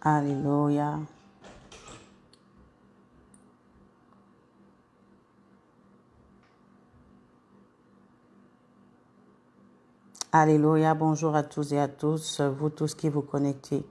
Alléluia. Alléluia. Bonjour à tous et à tous, vous tous qui vous connectez.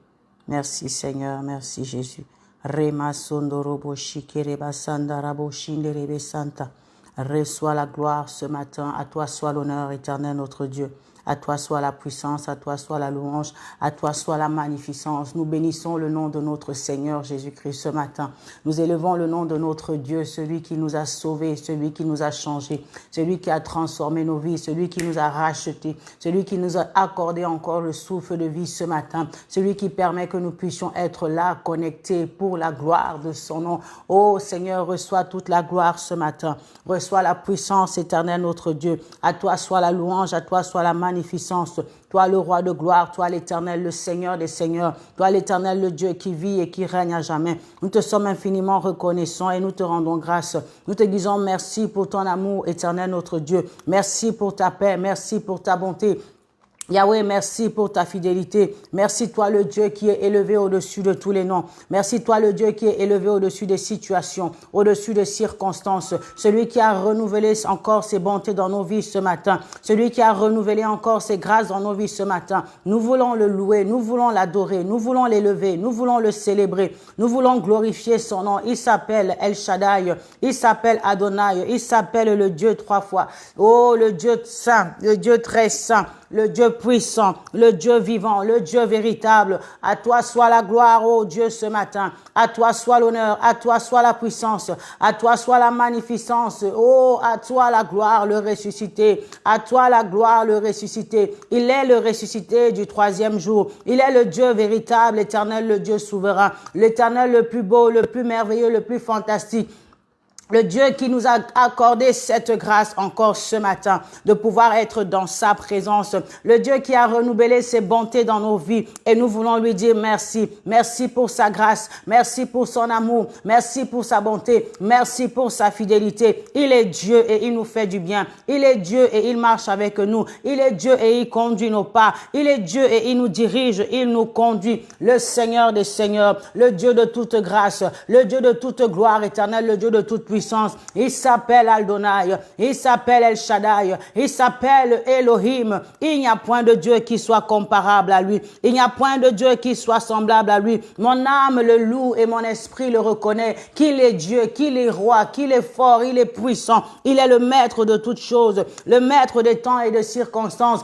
Merci Seigneur, merci Jésus. Rema sondorobo shikereba sandarabo shinderebe santa. Reçois la gloire ce matin. À toi soit l'honneur, éternel notre Dieu. À toi soit la puissance, à toi soit la louange, à toi soit la magnificence. Nous bénissons le nom de notre Seigneur Jésus-Christ ce matin. Nous élevons le nom de notre Dieu, celui qui nous a sauvés, celui qui nous a changés, celui qui a transformé nos vies, celui qui nous a rachetés, celui qui nous a accordé encore le souffle de vie ce matin, celui qui permet que nous puissions être là, connectés pour la gloire de son nom. Oh Seigneur, reçois toute la gloire ce matin. Reçois la puissance éternelle notre Dieu. À toi soit la louange, à toi soit la magnificence. Toi le roi de gloire, toi l'éternel, le Seigneur des seigneurs, toi l'éternel, le Dieu qui vit et qui règne à jamais. Nous te sommes infiniment reconnaissants et nous te rendons grâce. Nous te disons merci pour ton amour éternel notre Dieu. Merci pour ta paix, merci pour ta bonté. Yahweh, merci pour ta fidélité. Merci toi le Dieu qui est élevé au-dessus de tous les noms. Merci toi le Dieu qui est élevé au-dessus des situations, au-dessus des circonstances. Celui qui a renouvelé encore ses bontés dans nos vies ce matin. Celui qui a renouvelé encore ses grâces dans nos vies ce matin. Nous voulons le louer, nous voulons l'adorer, nous voulons l'élever, nous voulons le célébrer. Nous voulons glorifier son nom. Il s'appelle El Shaddai, il s'appelle Adonai, il s'appelle le Dieu trois fois. Oh, le Dieu saint, le Dieu très saint. Le Dieu puissant, le Dieu vivant, le Dieu véritable. À toi soit la gloire, ô Dieu, ce matin. À toi soit l'honneur, à toi soit la puissance, à toi soit la magnificence. Oh, à toi la gloire, le ressuscité. À toi la gloire, le ressuscité. Il est le ressuscité du troisième jour. Il est le Dieu véritable, l'éternel, le Dieu souverain. L'éternel le plus beau, le plus merveilleux, le plus fantastique. Le Dieu qui nous a accordé cette grâce encore ce matin de pouvoir être dans sa présence. Le Dieu qui a renouvelé ses bontés dans nos vies et nous voulons lui dire merci. Merci pour sa grâce. Merci pour son amour. Merci pour sa bonté. Merci pour sa fidélité. Il est Dieu et il nous fait du bien. Il est Dieu et il marche avec nous. Il est Dieu et il conduit nos pas. Il est Dieu et il nous dirige. Il nous conduit. Le Seigneur des seigneurs. Le Dieu de toute grâce. Le Dieu de toute gloire éternelle. Le Dieu de toute puissance. Il s'appelle Adonai, il s'appelle El Shaddai, il s'appelle Elohim. Il n'y a point de Dieu qui soit comparable à lui. Il n'y a point de Dieu qui soit semblable à lui. Mon âme le loue et mon esprit le reconnaît qu'il est Dieu, qu'il est roi, qu'il est fort, il est puissant. Il est le maître de toutes choses, le maître des temps et des circonstances.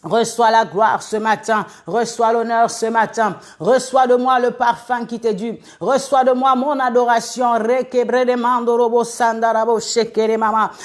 Reçois la gloire ce matin, reçois l'honneur ce matin, reçois de moi le parfum qui t'est dû, reçois de moi mon adoration.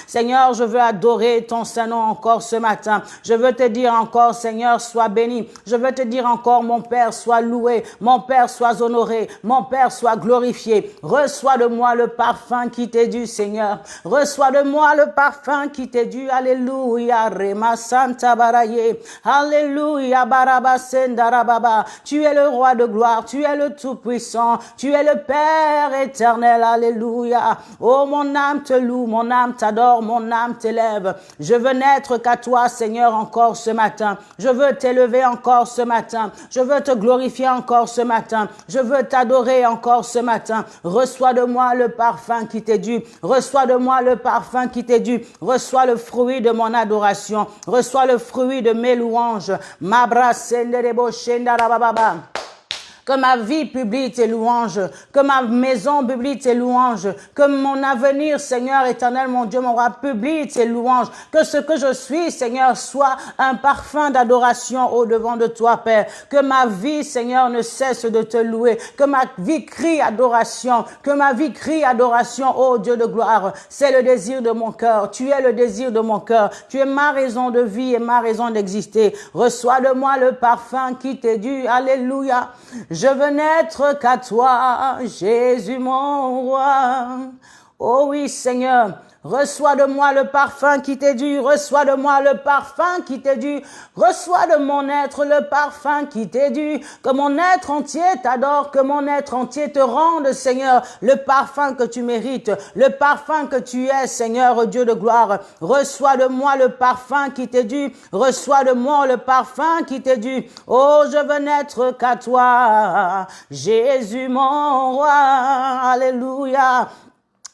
Seigneur, je veux adorer ton Saint-Nom encore ce matin. Je veux te dire encore, Seigneur, sois béni. Je veux te dire encore, mon Père, sois loué, mon Père, sois honoré, mon Père, sois glorifié. Reçois de moi le parfum qui t'est dû, Seigneur. Reçois de moi le parfum qui t'est dû. Alléluia, Rema Santa Baraye. Alléluia, Barabasendarababa. Tu es le roi de gloire, tu es le tout-puissant, tu es le Père éternel. Alléluia. Oh, mon âme te loue, mon âme t'adore, mon âme t'élève. Je veux n'être qu'à toi, Seigneur, encore ce matin. Je veux t'élever encore ce matin. Je veux te glorifier encore ce matin. Je veux t'adorer encore ce matin. Reçois de moi le parfum qui t'est dû. Reçois de moi le parfum qui t'est dû. Reçois le fruit de mon adoration. Reçois le fruit de mes louanges. Mabra senderebo shendarababa. Que ma vie publie tes louanges, que ma maison publie tes louanges, que mon avenir, Seigneur éternel, mon Dieu, mon roi, publie tes louanges, que ce que je suis, Seigneur, soit un parfum d'adoration au devant de toi, Père, que ma vie, Seigneur, ne cesse de te louer, que ma vie crie adoration, que ma vie crie adoration, ô Dieu de gloire. C'est le désir de mon cœur, tu es le désir de mon cœur, tu es ma raison de vie et ma raison d'exister. Reçois de moi le parfum qui t'est dû, alléluia. Je veux n'être qu'à toi, Jésus mon roi. Oh oui, Seigneur. Reçois de moi le parfum qui t'est dû, reçois de moi le parfum qui t'est dû, reçois de mon être le parfum qui t'est dû, que mon être entier t'adore, que mon être entier te rende, Seigneur, le parfum que tu mérites, le parfum que tu es, Seigneur, Dieu de gloire. Reçois de moi le parfum qui t'est dû, reçois de moi le parfum qui t'est dû. Oh, je veux n'être qu'à toi, Jésus mon roi, alléluia.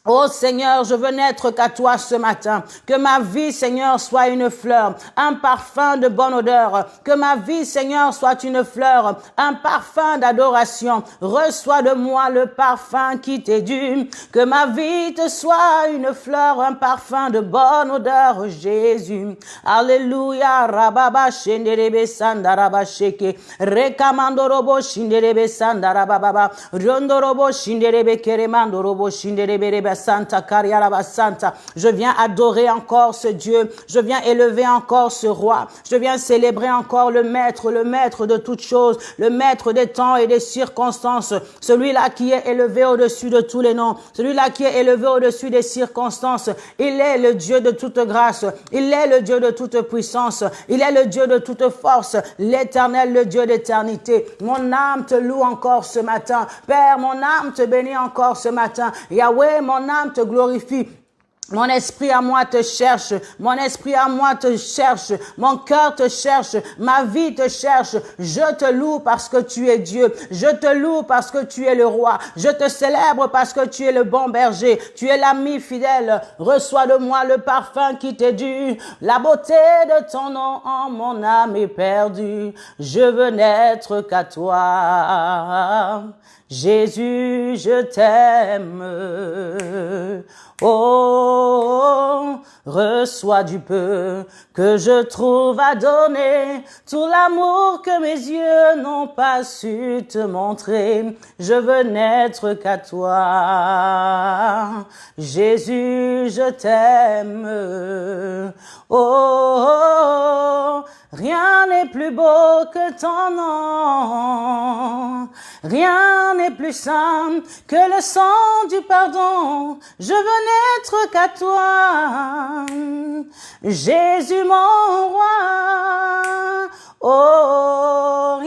Oh Seigneur, je veux n'être qu'à toi ce matin. Que ma vie, Seigneur, soit une fleur, un parfum de bonne odeur. Que ma vie, Seigneur, soit une fleur, un parfum d'adoration. Reçois de moi le parfum qui t'est dû. Que ma vie te soit une fleur, un parfum de bonne odeur, Jésus. Alléluia. Rababa shenderebe sandaraba sheke. Rekamandorobo shinderebe sandarababa. Rondorobo shinderebe keremandorobo shinderebe Santa Cariaraba Santa. Je viens adorer encore ce Dieu. Je viens élever encore ce roi. Je viens célébrer encore le maître de toutes choses, le maître des temps et des circonstances. Celui-là qui est élevé au-dessus de tous les noms. Celui-là qui est élevé au-dessus des circonstances. Il est le Dieu de toute grâce. Il est le Dieu de toute puissance. Il est le Dieu de toute force. L'Éternel, le Dieu d'éternité. Mon âme te loue encore ce matin. Père, mon âme te bénit encore ce matin. Yahweh, mon âme te glorifie. Mon esprit à moi te cherche, mon esprit à moi te cherche, mon cœur te cherche, ma vie te cherche. Je te loue parce que tu es Dieu, je te loue parce que tu es le roi, je te célèbre parce que tu es le bon berger, tu es l'ami fidèle. Reçois de moi le parfum qui t'est dû, la beauté de ton nom en mon âme est perdue. Je veux n'être qu'à toi. Jésus, je t'aime. Oh, reçois du peu que je trouve à donner, tout l'amour que mes yeux n'ont pas su te montrer. Je veux n'être qu'à toi. Jésus, je t'aime. Oh, rien n'est plus beau que ton nom. Rien n'est plus saint que le sang du pardon. Je veux n'être qu'à toi, Jésus mon roi. Oh,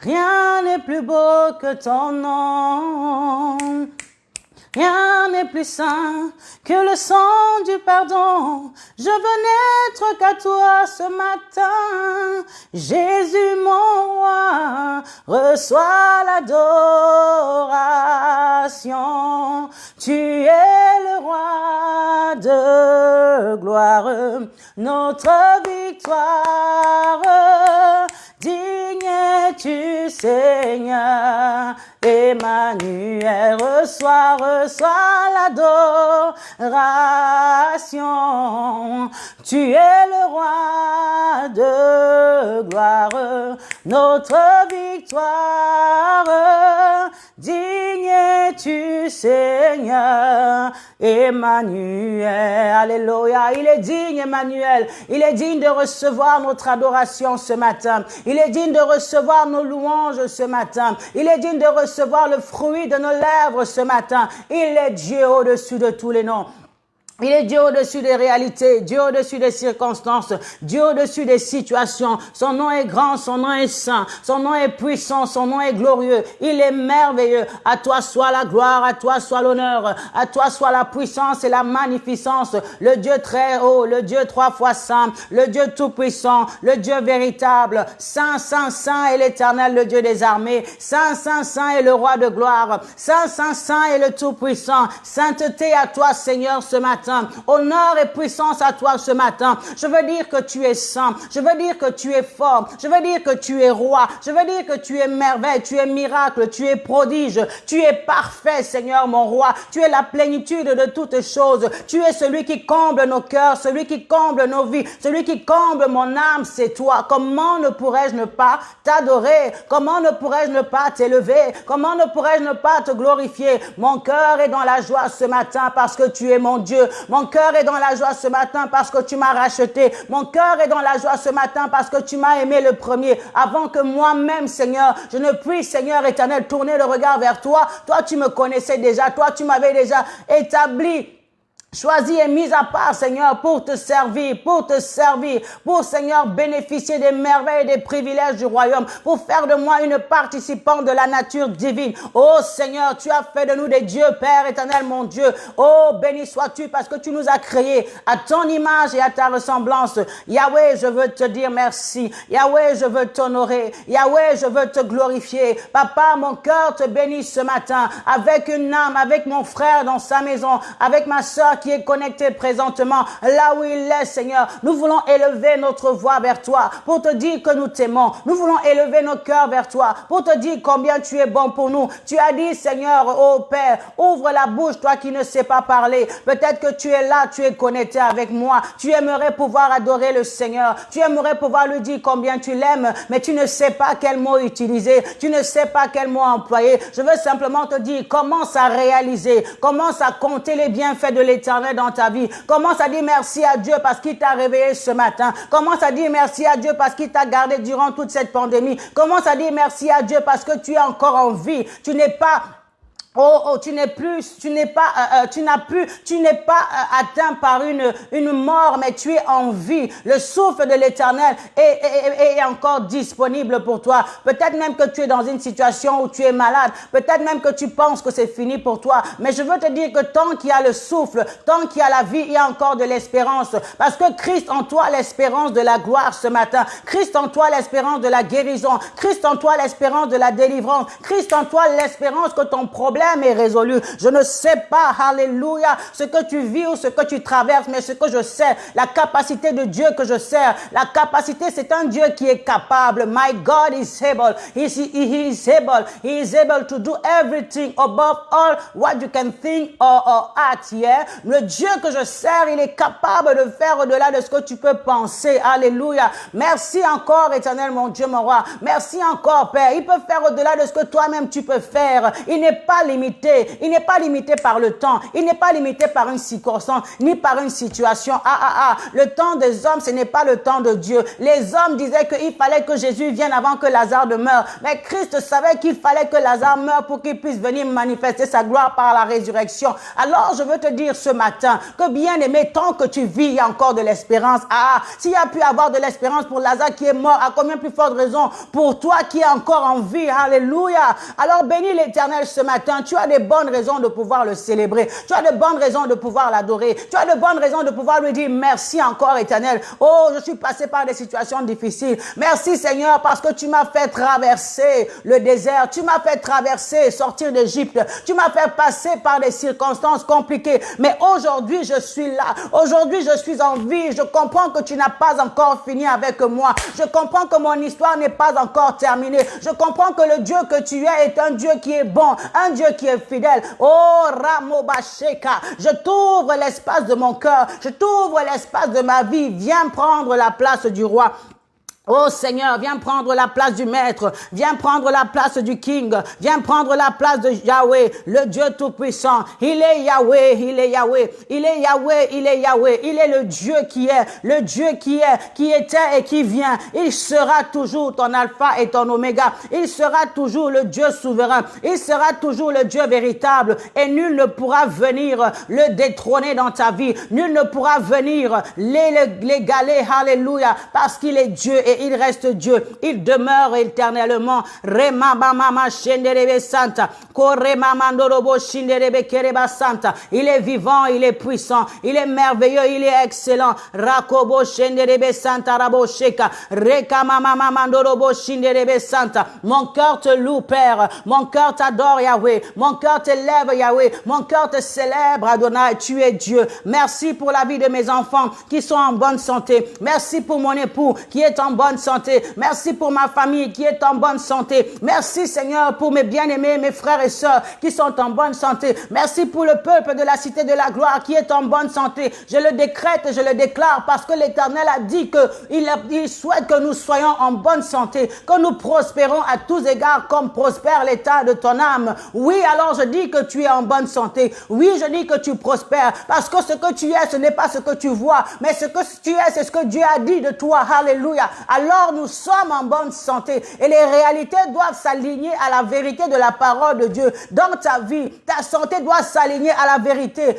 rien n'est plus beau que ton nom. Rien n'est plus saint que le sang du pardon. Je veux n'être qu'à toi ce matin. Jésus mon roi, reçois l'adoration. Tu es le roi de gloire, notre victoire. Digne es-tu, Seigneur, Emmanuel, reçois l'adoration. Tu es le roi de gloire, notre victoire. Digne es-tu, Seigneur, Emmanuel. Alléluia. Il est digne, Emmanuel. Il est digne de recevoir notre adoration ce matin. Il est digne de recevoir nos louanges ce matin. Il est digne de recevoir le fruit de nos lèvres ce matin. Il est Dieu au-dessus de tous les noms. Il est Dieu au-dessus des réalités, Dieu au-dessus des circonstances, Dieu au-dessus des situations. Son nom est grand, son nom est saint, son nom est puissant, son nom est glorieux. Il est merveilleux. À toi soit la gloire, à toi soit l'honneur, à toi soit la puissance et la magnificence. Le Dieu très haut, le Dieu trois fois saint, le Dieu tout-puissant, le Dieu véritable. Saint, saint, saint est l'Éternel, le Dieu des armées. Saint, saint, saint est le roi de gloire. Saint, saint, saint est le tout-puissant. Sainteté à toi, Seigneur, ce matin. Honneur et puissance à toi ce matin. Je veux dire que tu es saint. Je veux dire que tu es fort. Je veux dire que tu es roi. Je veux dire que tu es merveille. Tu es miracle. Tu es prodige. Tu es parfait, Seigneur, mon roi. Tu es la plénitude de toutes choses. Tu es celui qui comble nos cœurs, celui qui comble nos vies, celui qui comble mon âme, c'est toi. Comment ne pourrais-je ne pas t'adorer? Comment ne pourrais-je ne pas t'élever? Comment ne pourrais-je ne pas te glorifier? Mon cœur est dans la joie ce matin parce que tu es mon Dieu. Mon cœur est dans la joie ce matin parce que tu m'as racheté. Mon cœur est dans la joie ce matin parce que tu m'as aimé le premier. Avant que moi-même, Seigneur, je ne puisse, Seigneur éternel, tourner le regard vers toi. Toi, tu me connaissais déjà. Toi, tu m'avais déjà établi, choisi et mis à part, Seigneur, pour te servir, pour, Seigneur, bénéficier des merveilles et des privilèges du royaume, pour faire de moi une participante de la nature divine. Oh Seigneur, tu as fait de nous des dieux, Père éternel, mon Dieu. Oh, béni sois-tu parce que tu nous as créés à ton image et à ta ressemblance. Yahweh, je veux te dire merci. Yahweh, je veux t'honorer. Yahweh, je veux te glorifier. Papa, mon cœur te bénit ce matin avec une âme, avec mon frère dans sa maison, avec ma sœur qui est connecté présentement là où il est, Seigneur. Nous voulons élever notre voix vers toi pour te dire que nous t'aimons. Nous voulons élever nos cœurs vers toi pour te dire combien tu es bon pour nous. Tu as dit, Seigneur, oh Père, ouvre la bouche, toi qui ne sais pas parler. Peut-être que tu es là, tu es connecté avec moi. Tu aimerais pouvoir adorer le Seigneur. Tu aimerais pouvoir lui dire combien tu l'aimes, mais tu ne sais pas quel mot utiliser. Tu ne sais pas quel mot employer. Je veux simplement te dire, commence à réaliser, commence à compter les bienfaits de l'Éternel dans ta vie. Commence à dire merci à Dieu parce qu'il t'a réveillé ce matin. Commence à dire merci à Dieu parce qu'il t'a gardé durant toute cette pandémie. Commence à dire merci à Dieu parce que tu es encore en vie. Tu n'es pas tu n'es pas atteint par une mort, mais tu es en vie. Le souffle de l'Éternel est encore disponible pour toi. Peut-être même que tu es dans une situation où tu es malade. Peut-être même que tu penses que c'est fini pour toi. Mais je veux te dire que tant qu'il y a le souffle, tant qu'il y a la vie, il y a encore de l'espérance. Parce que Christ en toi, l'espérance de la gloire ce matin. Christ en toi, l'espérance de la guérison. Christ en toi, l'espérance de la délivrance. Christ en toi, l'espérance que ton problème est résolu. Je ne sais pas, alléluia, ce que tu vis ou ce que tu traverses, mais ce que je sais, la capacité de Dieu que je sers, la capacité, c'est un Dieu qui est capable. My God is able. He is able. He is able to do everything above all what you can think or act. Yeah? Le Dieu que je sers, il est capable de faire au-delà de ce que tu peux penser. Alléluia. Merci encore, éternel, mon Dieu, mon roi. Merci encore, Père. Il peut faire au-delà de ce que toi-même tu peux faire. Il n'est pas limité. Il n'est pas limité par le temps. Il n'est pas limité par une circonstance, ni par une situation. Le temps des hommes, ce n'est pas le temps de Dieu. Les hommes disaient qu'il fallait que Jésus vienne avant que Lazare ne meure. Mais Christ savait qu'il fallait que Lazare meure pour qu'il puisse venir manifester sa gloire par la résurrection. Alors, je veux te dire ce matin que bien aimé, tant que tu vis, il y a encore de l'espérance. S'il y a pu avoir de l'espérance pour Lazare qui est mort, à combien plus forte raison pour toi qui es encore en vie. Alléluia. Alors, bénis l'Éternel ce matin. Tu as des bonnes raisons de pouvoir le célébrer. Tu as de bonnes raisons de pouvoir l'adorer. Tu as de bonnes raisons de pouvoir lui dire merci encore, Éternel. Oh, je suis passé par des situations difficiles. Merci, Seigneur, parce que tu m'as fait traverser le désert. Tu m'as fait traverser, sortir d'Égypte. Tu m'as fait passer par des circonstances compliquées. Mais aujourd'hui, je suis là. Aujourd'hui, je suis en vie. Je comprends que tu n'as pas encore fini avec moi. Je comprends que mon histoire n'est pas encore terminée. Je comprends que le Dieu que tu es est un Dieu qui est bon, un Dieu qui est fidèle. Oh, Ramobasheka, je t'ouvre l'espace de mon cœur. Je t'ouvre l'espace de ma vie. Viens prendre la place du roi. Oh Seigneur, viens prendre la place du Maître, viens prendre la place du King, viens prendre la place de Yahweh, le Dieu Tout-Puissant. Il est Yahweh, il est Yahweh, il est Yahweh, il est Yahweh. Il est le Dieu qui est, le Dieu qui est, qui était et qui vient. Il sera toujours ton alpha et ton oméga. Il sera toujours le Dieu souverain. Il sera toujours le Dieu véritable. Et nul ne pourra venir le détrôner dans ta vie. Nul ne pourra venir l'égaler, alléluia, parce qu'il est Dieu et il reste Dieu. Il demeure éternellement. Il est vivant, il est puissant, il est merveilleux, il est excellent. Mon cœur te loue, Père. Mon cœur t'adore, Yahweh. Mon cœur t'élève, Yahweh. Mon cœur te célèbre, Adonai. Tu es Dieu. Merci pour la vie de mes enfants qui sont en bonne santé. Merci pour mon époux qui est en bonne bonne santé. Merci pour ma famille qui est en bonne santé. Merci Seigneur pour mes bien-aimés, mes frères et sœurs qui sont en bonne santé. Merci pour le peuple de la cité de la gloire qui est en bonne santé. Je le décrète et je le déclare parce que l'Éternel a dit qu'il souhaite que nous soyons en bonne santé, que nous prospérons à tous égards comme prospère l'état de ton âme. Oui, alors je dis que tu es en bonne santé. Oui, je dis que tu prospères parce que ce que tu es, ce n'est pas ce que tu vois, mais ce que tu es, c'est ce que Dieu a dit de toi. Alléluia. Alors nous sommes en bonne santé et les réalités doivent s'aligner à la vérité de la parole de Dieu. Dans ta vie, ta santé doit s'aligner à la vérité.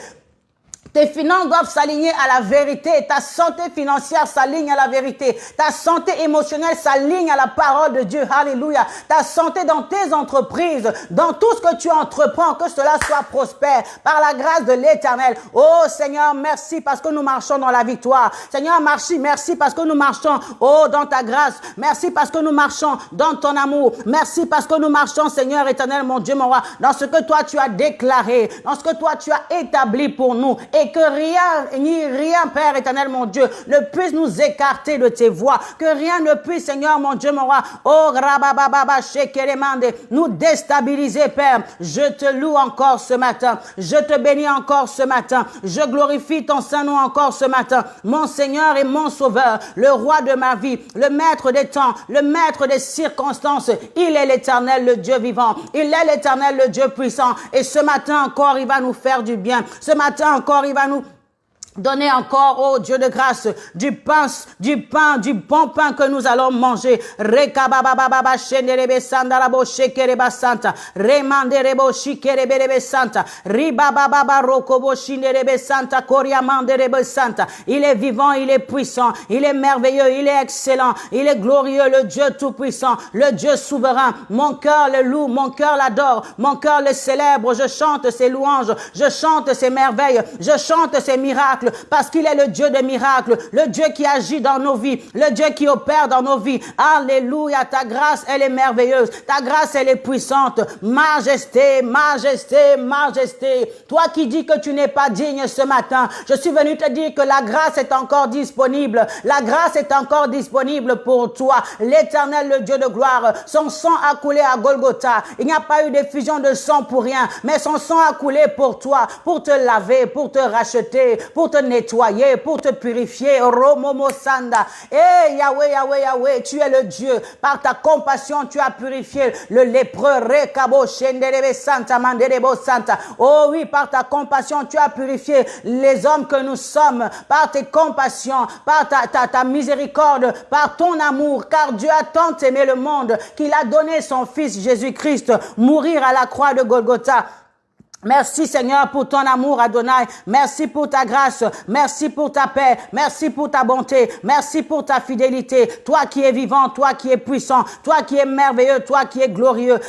Tes finances doivent s'aligner à la vérité. Ta santé financière s'aligne à la vérité. Ta santé émotionnelle s'aligne à la parole de Dieu. Alléluia. Ta santé dans tes entreprises, dans tout ce que tu entreprends, que cela soit prospère par la grâce de l'Éternel. Oh Seigneur, merci parce que nous marchons dans la victoire. Seigneur, merci parce que nous marchons, dans ta grâce. Merci parce que nous marchons dans ton amour. Merci parce que nous marchons, Seigneur éternel, mon Dieu, mon roi, dans ce que toi tu as déclaré, dans ce que toi tu as établi pour nous. Et que rien, ni rien, Père éternel, mon Dieu, ne puisse nous écarter de tes voies. Que rien ne puisse, Seigneur, mon Dieu, mon roi, nous déstabiliser, Père. Je te loue encore ce matin. Je te bénis encore ce matin. Je glorifie ton Saint-Nom encore ce matin. Mon Seigneur et mon Sauveur, le roi de ma vie, le maître des temps, le maître des circonstances. Il est l'Éternel, le Dieu vivant. Il est l'Éternel, le Dieu puissant. Et ce matin encore, il va nous faire du bien. Ce matin encore, il va nous donner encore, oh Dieu de grâce, du pain, du bon pain que nous allons manger. Rekababababa shenderebe sandarabo shekereba santa. Remanderebo shikerebe santa. Ribababa rokobo shinderebe santa. Koriamanderebe santa. Il est vivant, il est puissant, il est merveilleux, il est excellent, il est glorieux, le Dieu tout-puissant, le Dieu souverain. Mon cœur le loue, mon cœur l'adore, mon cœur le célèbre. Je chante ses louanges, je chante ses merveilles, je chante ses miracles. Parce qu'il est le Dieu de miracles, le Dieu qui agit dans nos vies, le Dieu qui opère dans nos vies. Alléluia, ta grâce, elle est merveilleuse, ta grâce, elle est puissante. Majesté, majesté, majesté. Toi qui dis que tu n'es pas digne ce matin, je suis venu te dire que la grâce est encore disponible. La grâce est encore disponible pour toi. L'Éternel, le Dieu de gloire, son sang a coulé à Golgotha. Il n'y a pas eu d'effusion de sang pour rien, mais son sang a coulé pour toi, pour te laver, pour te racheter, pour te nettoyer, pour te purifier. Romomo Sanda. Eh, Yahweh, Yahweh, Yahweh, tu es le Dieu. Par ta compassion, tu as purifié le lépreux. Rekabo Shenderebe Santa, Manderebo Santa. Oh oui, par ta compassion, tu as purifié les hommes que nous sommes. Par tes compassions, par ta miséricorde, par ton amour. Car Dieu a tant aimé le monde qu'il a donné son Fils Jésus-Christ mourir à la croix de Golgotha. Merci Seigneur pour ton amour Adonai, merci pour ta grâce, merci pour ta paix, merci pour ta bonté, merci pour ta fidélité, toi qui es vivant, toi qui es puissant, toi qui es merveilleux, toi qui es glorieux.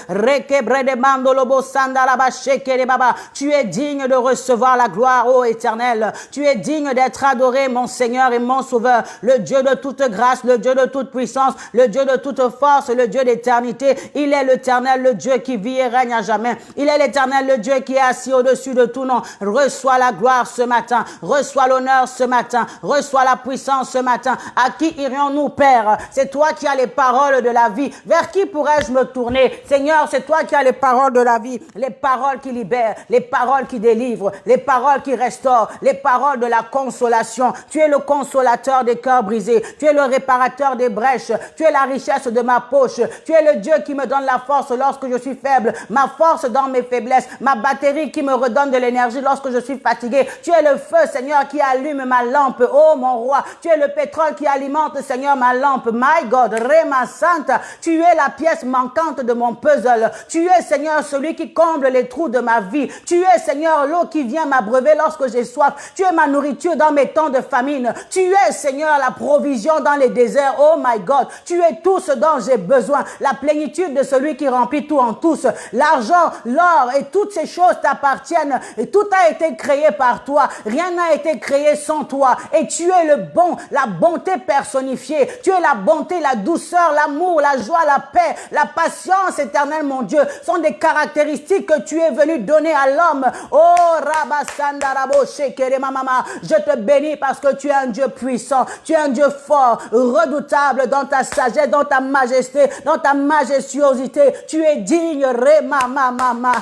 Tu es digne de recevoir la gloire, ô Éternel, tu es digne d'être adoré, mon Seigneur et mon Sauveur, le Dieu de toute grâce, le Dieu de toute puissance, le Dieu de toute force, le Dieu d'éternité. Il est l'Éternel, le Dieu qui vit et règne à jamais. Il est l'Éternel, le Dieu qui est assis au-dessus de tout nom. Reçois la gloire ce matin, reçois l'honneur ce matin, reçois la puissance ce matin. À qui irions-nous, Père? C'est toi qui as les paroles de la vie. Vers qui pourrais-je me tourner? Seigneur, c'est toi qui as les paroles de la vie, les paroles qui libèrent, les paroles qui délivrent, les paroles qui restaurent, les paroles de la consolation. Tu es le consolateur des cœurs brisés, tu es le réparateur des brèches, tu es la richesse de ma poche, tu es le Dieu qui me donne la force lorsque je suis faible, ma force dans mes faiblesses, ma batterie qui me redonne de l'énergie lorsque je suis fatigué. Tu es le feu, Seigneur, qui allume ma lampe. Oh, mon roi, tu es le pétrole qui alimente, Seigneur, ma lampe. My God, Rema Santa, tu es la pièce manquante de mon puzzle. Tu es, Seigneur, celui qui comble les trous de ma vie. Tu es, Seigneur, l'eau qui vient m'abreuver lorsque j'ai soif. Tu es ma nourriture dans mes temps de famine. Tu es, Seigneur, la provision dans les déserts. Oh, my God, tu es tout ce dont j'ai besoin. La plénitude de celui qui remplit tout en tous. L'argent, l'or et toutes ces choses t'appartiennent. Et tout a été créé par toi. Rien n'a été créé sans toi. Et tu es le bon, la bonté personnifiée. Tu es la bonté, la douceur, l'amour, la joie, la paix, la patience, Éternel mon Dieu, sont des caractéristiques que tu es venu donner à l'homme. Oh, Rabasanda Rabo Shekere Mama, je te bénis parce que tu es un Dieu puissant, tu es un Dieu fort, redoutable dans ta sagesse, dans ta majesté, dans ta majestuosité. Tu es digne, Rema Mama.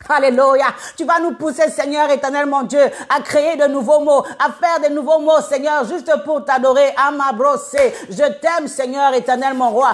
Alléluia. Tu vas nous pousser, Seigneur éternel, mon Dieu, à créer de nouveaux mots, à faire de nouveaux mots, Seigneur, juste pour t'adorer. Amabrosé. Je t'aime, Seigneur éternel, mon roi.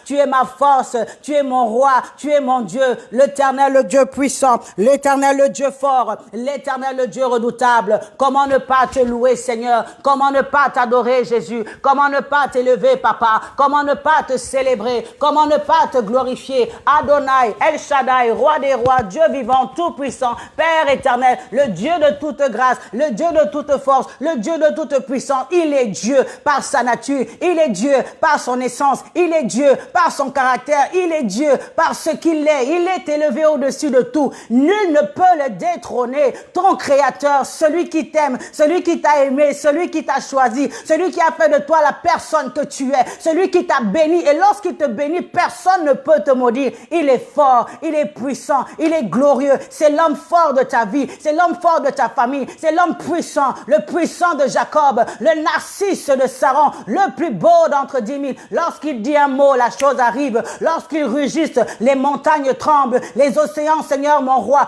Tu es ma force, tu es mon roi, tu es mon Dieu, l'éternel, le Dieu puissant, l'éternel, le Dieu fort, l'éternel, le Dieu redoutable. Comment ne pas te louer, Seigneur? Comment ne pas t'adorer, Jésus? Comment ne pas t'élever, Papa? Comment ne pas te célébrer? Comment ne pas te glorifier? Adonai, El Shaddai, roi des rois, Dieu vivant, tout puissant, Père éternel, le Dieu de toute grâce, le Dieu de toute force, le Dieu de toute puissance. Il est Dieu par sa nature, il est Dieu par son essence, il est Dieu par son caractère, il est Dieu par ce qu'il est. Il est élevé au-dessus de tout. Nul ne peut le détrôner. Ton créateur, celui qui t'aime, celui qui t'a aimé, celui qui t'a choisi, celui qui a fait de toi la personne que tu es, celui qui t'a béni. Et lorsqu'il te bénit, personne ne peut te maudire. Il est fort, il est puissant, il est glorieux. C'est l'homme fort de ta vie, c'est l'homme fort de ta famille, c'est l'homme puissant, le puissant de Jacob, le narcisse de Saron, le plus beau d'entre 10 000. Lorsqu'il dit un mot, la chose arrive. Lorsqu'il rugisse, les montagnes tremblent, les océans, Seigneur mon roi,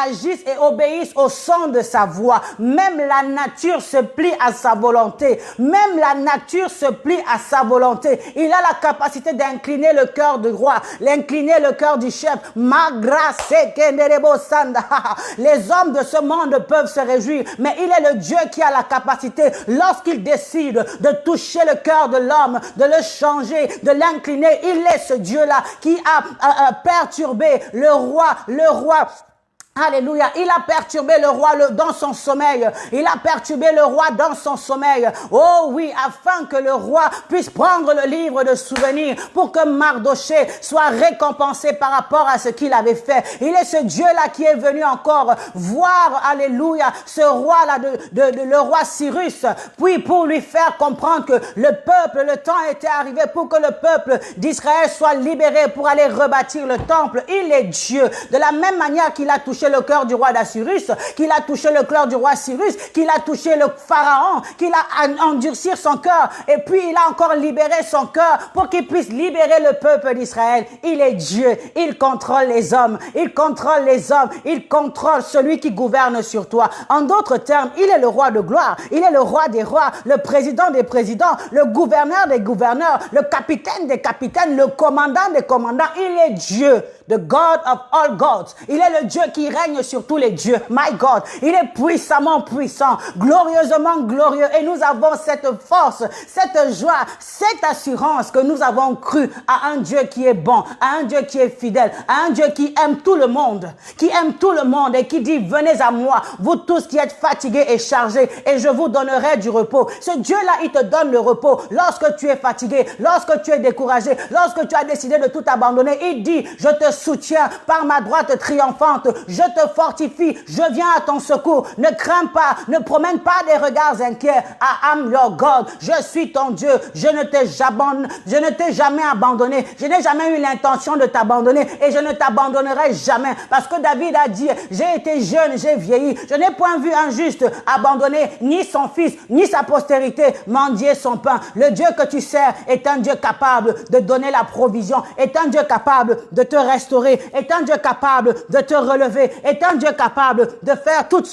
agissent et obéissent au son de sa voix. Même la nature se plie à sa volonté. Même la nature se plie à sa volonté. Il a la capacité d'incliner le cœur du roi, d'incliner le cœur du chef. Les hommes de ce monde peuvent se réjouir, mais il est le Dieu qui a la capacité, lorsqu'il décide de toucher le cœur de l'homme, de le changer, de l'incliner. Il est ce Dieu-là qui a perturbé le roi. Alléluia. Il a perturbé le roi dans son sommeil. Il a perturbé le roi dans son sommeil. Oh oui, afin que le roi puisse prendre le livre de souvenirs pour que Mardoché soit récompensé par rapport à ce qu'il avait fait. Il est ce Dieu-là qui est venu encore voir, alléluia, ce roi-là, le roi Cyrus, puis pour lui faire comprendre que le peuple, le temps était arrivé pour que le peuple d'Israël soit libéré pour aller rebâtir le temple. Il est Dieu. De la même manière qu'il a touché le cœur du roi d'Assyrus, qu'il a touché le cœur du roi Cyrus, qu'il a touché le pharaon, qu'il a endurci son cœur, et puis il a encore libéré son cœur pour qu'il puisse libérer le peuple d'Israël. Il est Dieu, il contrôle les hommes, il contrôle les hommes, il contrôle celui qui gouverne sur toi. En d'autres termes, il est le roi de gloire, il est le roi des rois, le président des présidents, le gouverneur des gouverneurs, le capitaine des capitaines, le commandant des commandants. Il est Dieu. The God of all gods. Il est le Dieu qui règne sur tous les dieux. My God. Il est puissamment puissant, glorieusement glorieux. Et nous avons cette force, cette joie, cette assurance que nous avons cru à un Dieu qui est bon, à un Dieu qui est fidèle, à un Dieu qui aime tout le monde, et qui dit, venez à moi, vous tous qui êtes fatigués et chargés, et je vous donnerai du repos. Ce Dieu-là, il te donne le repos lorsque tu es fatigué, lorsque tu es découragé, lorsque tu as décidé de tout abandonner. Il dit, je te soutiens par ma droite triomphante, je te fortifie, je viens à ton secours. Ne crains pas, ne promène pas des regards inquiets. I am your God, je suis ton Dieu, je ne t'ai jamais abandonné, je n'ai jamais eu l'intention de t'abandonner et je ne t'abandonnerai jamais, parce que David a dit, j'ai été jeune, j'ai vieilli, je n'ai point vu un juste abandonner ni son fils, ni sa postérité mendier son pain. Le Dieu que tu sers est un Dieu capable de donner la provision, est un Dieu capable de te restaurer, est un Dieu capable de te relever, est un Dieu capable de faire tout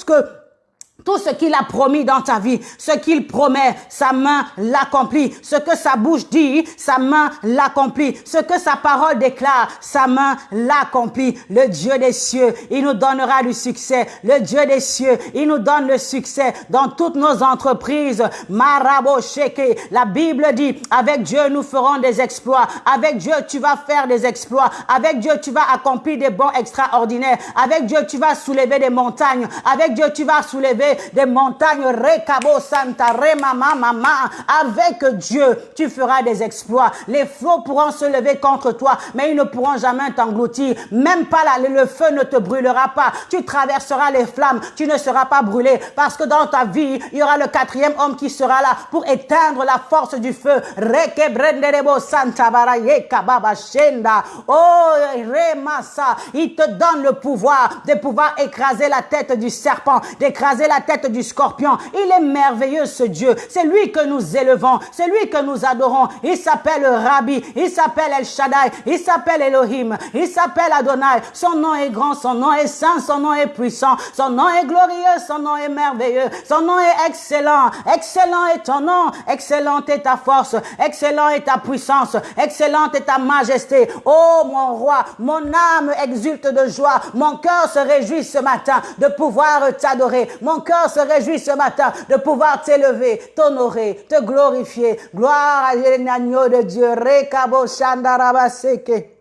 ce qu'il a promis dans ta vie, ce qu'il promet, sa main l'accomplit. Ce que sa bouche dit, sa main l'accomplit. Ce que sa parole déclare, sa main l'accomplit. Le Dieu des cieux, il nous donnera du succès. Le Dieu des cieux, il nous donne le succès dans toutes nos entreprises. Marabo Sheke, la Bible dit, avec Dieu nous ferons des exploits. Avec Dieu tu vas faire des exploits. Avec Dieu tu vas accomplir des bons extraordinaires. Avec Dieu tu vas soulever des montagnes. Avec Dieu tu vas soulever soulever des montagnes. Rekabo Santa Remama Mama. Avec Dieu, tu feras des exploits. Les flots pourront se lever contre toi, mais ils ne pourront jamais t'engloutir. Même pas là, le feu ne te brûlera pas. Tu traverseras les flammes, tu ne seras pas brûlé, parce que dans ta vie, il y aura le 4e homme qui sera là pour éteindre la force du feu. Rekebrenderebo Santa Baraye Kababa Shenda. Oh, Remasa, il te donne le pouvoir de pouvoir écraser la tête du serpent, d'écraser la tête du scorpion. Il est merveilleux ce Dieu. C'est lui que nous élevons, c'est lui que nous adorons. Il s'appelle Rabbi, il s'appelle El Shaddai, il s'appelle Elohim, il s'appelle Adonai. Son nom est grand, son nom est saint, son nom est puissant, son nom est glorieux, son nom est merveilleux, son nom est excellent. Excellent est ton nom, excellente est ta force, excellent est ta puissance, excellente est ta majesté. Oh mon roi, mon âme exulte de joie, mon cœur se réjouit ce matin de pouvoir t'adorer, mon cœur se réjouit ce matin de pouvoir t'élever, t'honorer, te glorifier. Gloire à l'agneau de Dieu. Rekabo Shandarabaseke.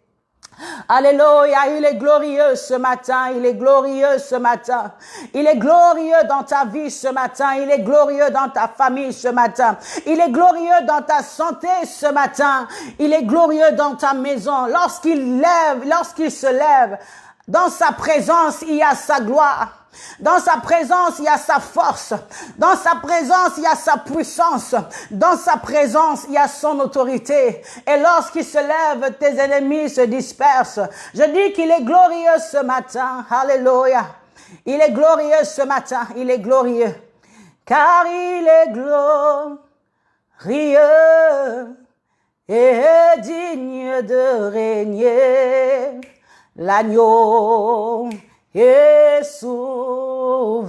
Alléluia, il est glorieux ce matin, il est glorieux ce matin. Il est glorieux dans ta vie ce matin, il est glorieux dans ta famille ce matin. Il est glorieux dans ta santé ce matin. Il est glorieux dans ta maison. Lorsqu'il se lève, dans sa présence, il y a sa gloire. Dans sa présence, il y a sa force. Dans sa présence, il y a sa puissance. Dans sa présence, il y a son autorité. Et lorsqu'il se lève, tes ennemis se dispersent. Je dis qu'il est glorieux ce matin. Alléluia. Il est glorieux ce matin. Il est glorieux. Car il est glorieux et digne de régner. L'agneau est souverain.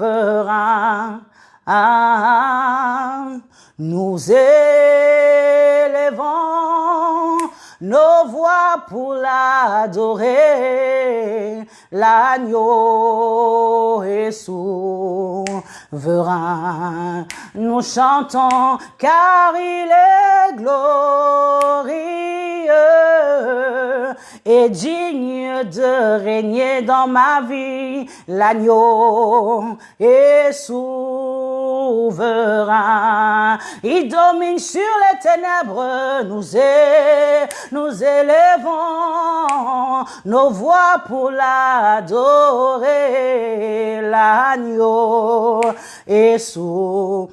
Nous élevons nos voix pour l'adorer. L'agneau est souverain. Nous chantons car il est glorieux et digne de régner dans ma vie. L'agneau est souverain. Il domine sur les ténèbres. Nous élevons nos voix pour l'adorer. L'agneau est souverain.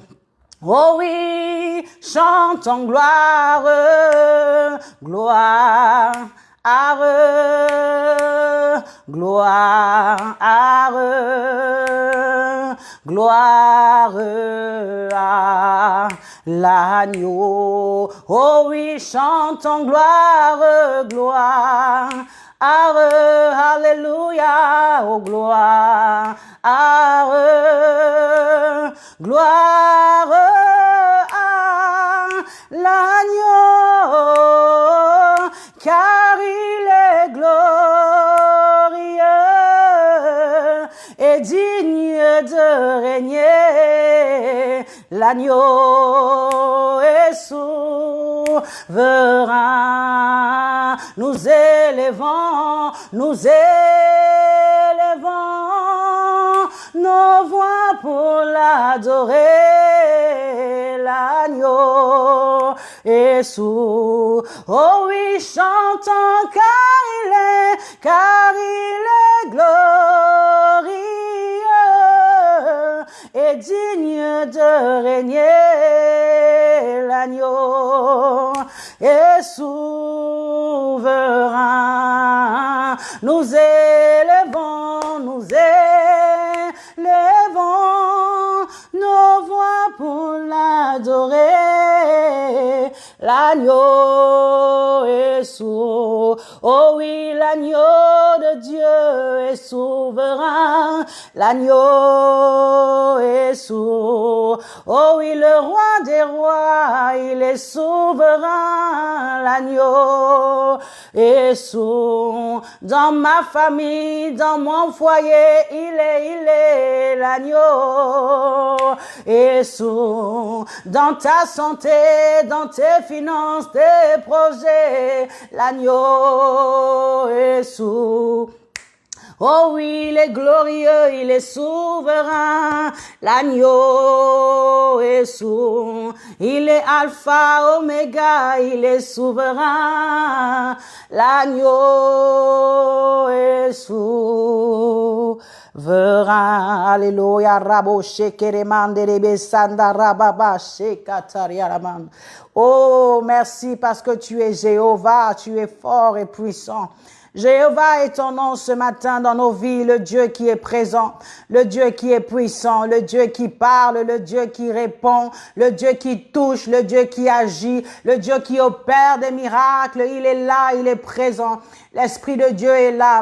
Oh oui, chantons gloire, gloire, gloire, gloire à l'agneau. Oh oui, chantons gloire, gloire. Alléluia, oh gloire, gloire à l'agneau, car il est glorieux et digne de régner. L'agneau est souverain. Nous élevons nos voix pour l'adorer. L'agneau est souverain. Oh oui, chantons car il est glorieux et digne de régner. L'agneau est souverain. Nous élevons nos voix pour l'adorer. L'agneau est souverain. Oh oui, l'agneau de Dieu est souverain. L'agneau est souverain. Oh oui, le roi des rois, il est souverain. L'agneau est souverain. Dans ma famille, dans mon foyer, il est l'agneau est souverain. Dans ta santé, dans tes finances, tes projets, l'agneau est souverain. Oh oui, il est glorieux, il est souverain. L'agneau est sourd. Il est alpha, oméga, il est souverain. L'agneau est souverain. Alléluia. Rabo shekeremande rebe sanda rababa shekatariaraman. Oh, merci parce que tu es Jéhovah, tu es fort et puissant. Jéhovah est ton nom ce matin dans nos vies, le Dieu qui est présent, le Dieu qui est puissant, le Dieu qui parle, le Dieu qui répond, le Dieu qui touche, le Dieu qui agit, le Dieu qui opère des miracles. Il est là, il est présent. L'Esprit de Dieu est là.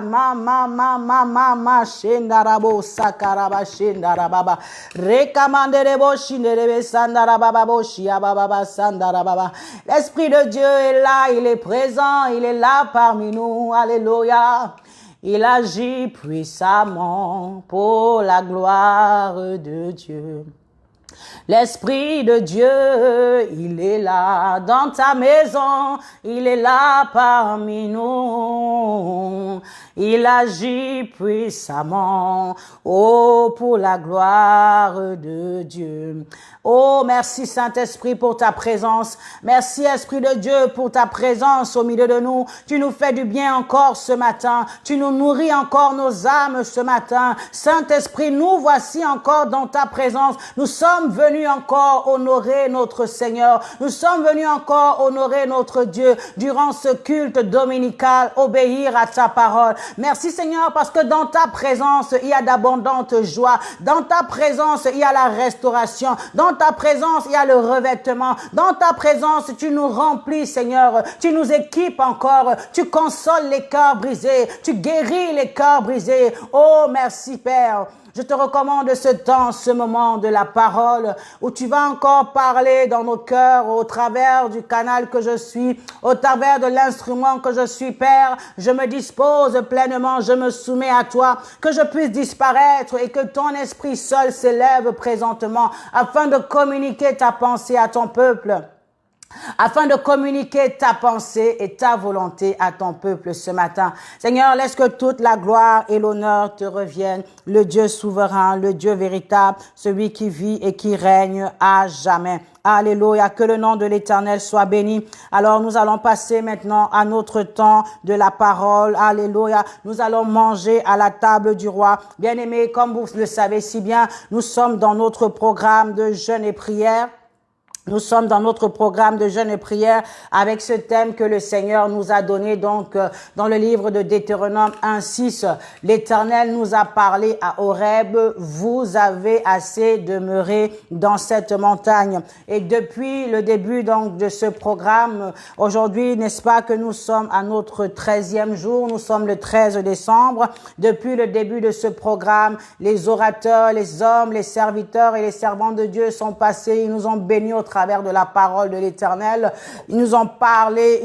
Shendarabo sakaraba shendarababa. Rekamanderebo shinderebe sandarababa shiababa sandarababa. L'Esprit de Dieu est là, il est présent, il est là parmi nous. Alléluia. Il agit puissamment pour la gloire de Dieu. L'Esprit de Dieu, il est là dans ta maison, il est là parmi nous. Il agit puissamment, oh, pour la gloire de Dieu. Oh, merci Saint-Esprit pour ta présence. Merci Esprit de Dieu pour ta présence au milieu de nous. Tu nous fais du bien encore ce matin. Tu nous nourris encore nos âmes ce matin. Saint-Esprit, nous voici encore dans ta présence. Nous sommes venus encore honorer notre Seigneur. Nous sommes venus encore honorer notre Dieu durant ce culte dominical, obéir à ta parole. Merci Seigneur parce que dans ta présence, il y a d'abondantes joies. Dans ta présence, il y a la restauration. Dans ta présence, il y a le revêtement. Dans ta présence, tu nous remplis, Seigneur. Tu nous équipes encore. Tu consoles les cœurs brisés. Tu guéris les cœurs brisés. Oh, merci Père. Je te recommande ce temps, ce moment de la parole où tu vas encore parler dans nos cœurs au travers du canal que je suis, au travers de l'instrument que je suis, Père. Je me dispose pleinement, je me soumets à toi, que je puisse disparaître et que ton esprit seul s'élève présentement afin de communiquer ta pensée à ton peuple. Afin de communiquer ta pensée et ta volonté à ton peuple ce matin. Seigneur, laisse que toute la gloire et l'honneur te reviennent. Le Dieu souverain, le Dieu véritable, celui qui vit et qui règne à jamais. Alléluia, que le nom de l'Éternel soit béni. Alors nous allons passer maintenant à notre temps de la parole. Alléluia, nous allons manger à la table du roi. Bien-aimés, comme vous le savez si bien, nous sommes dans notre programme de jeûne et prière. Nous sommes dans notre programme de jeûne et prière avec ce thème que le Seigneur nous a donné donc dans le livre de Deutéronome 1:6. L'Éternel nous a parlé à Horeb, vous avez assez demeuré dans cette montagne. Et depuis le début donc de ce programme, aujourd'hui, n'est-ce pas que nous sommes à notre 13e jour, nous sommes le 13 décembre. Depuis le début de ce programme, les orateurs, les hommes, les serviteurs et les servantes de Dieu sont passés, ils nous ont bénis au travers de la parole de l'Éternel. Ils nous ont parlé,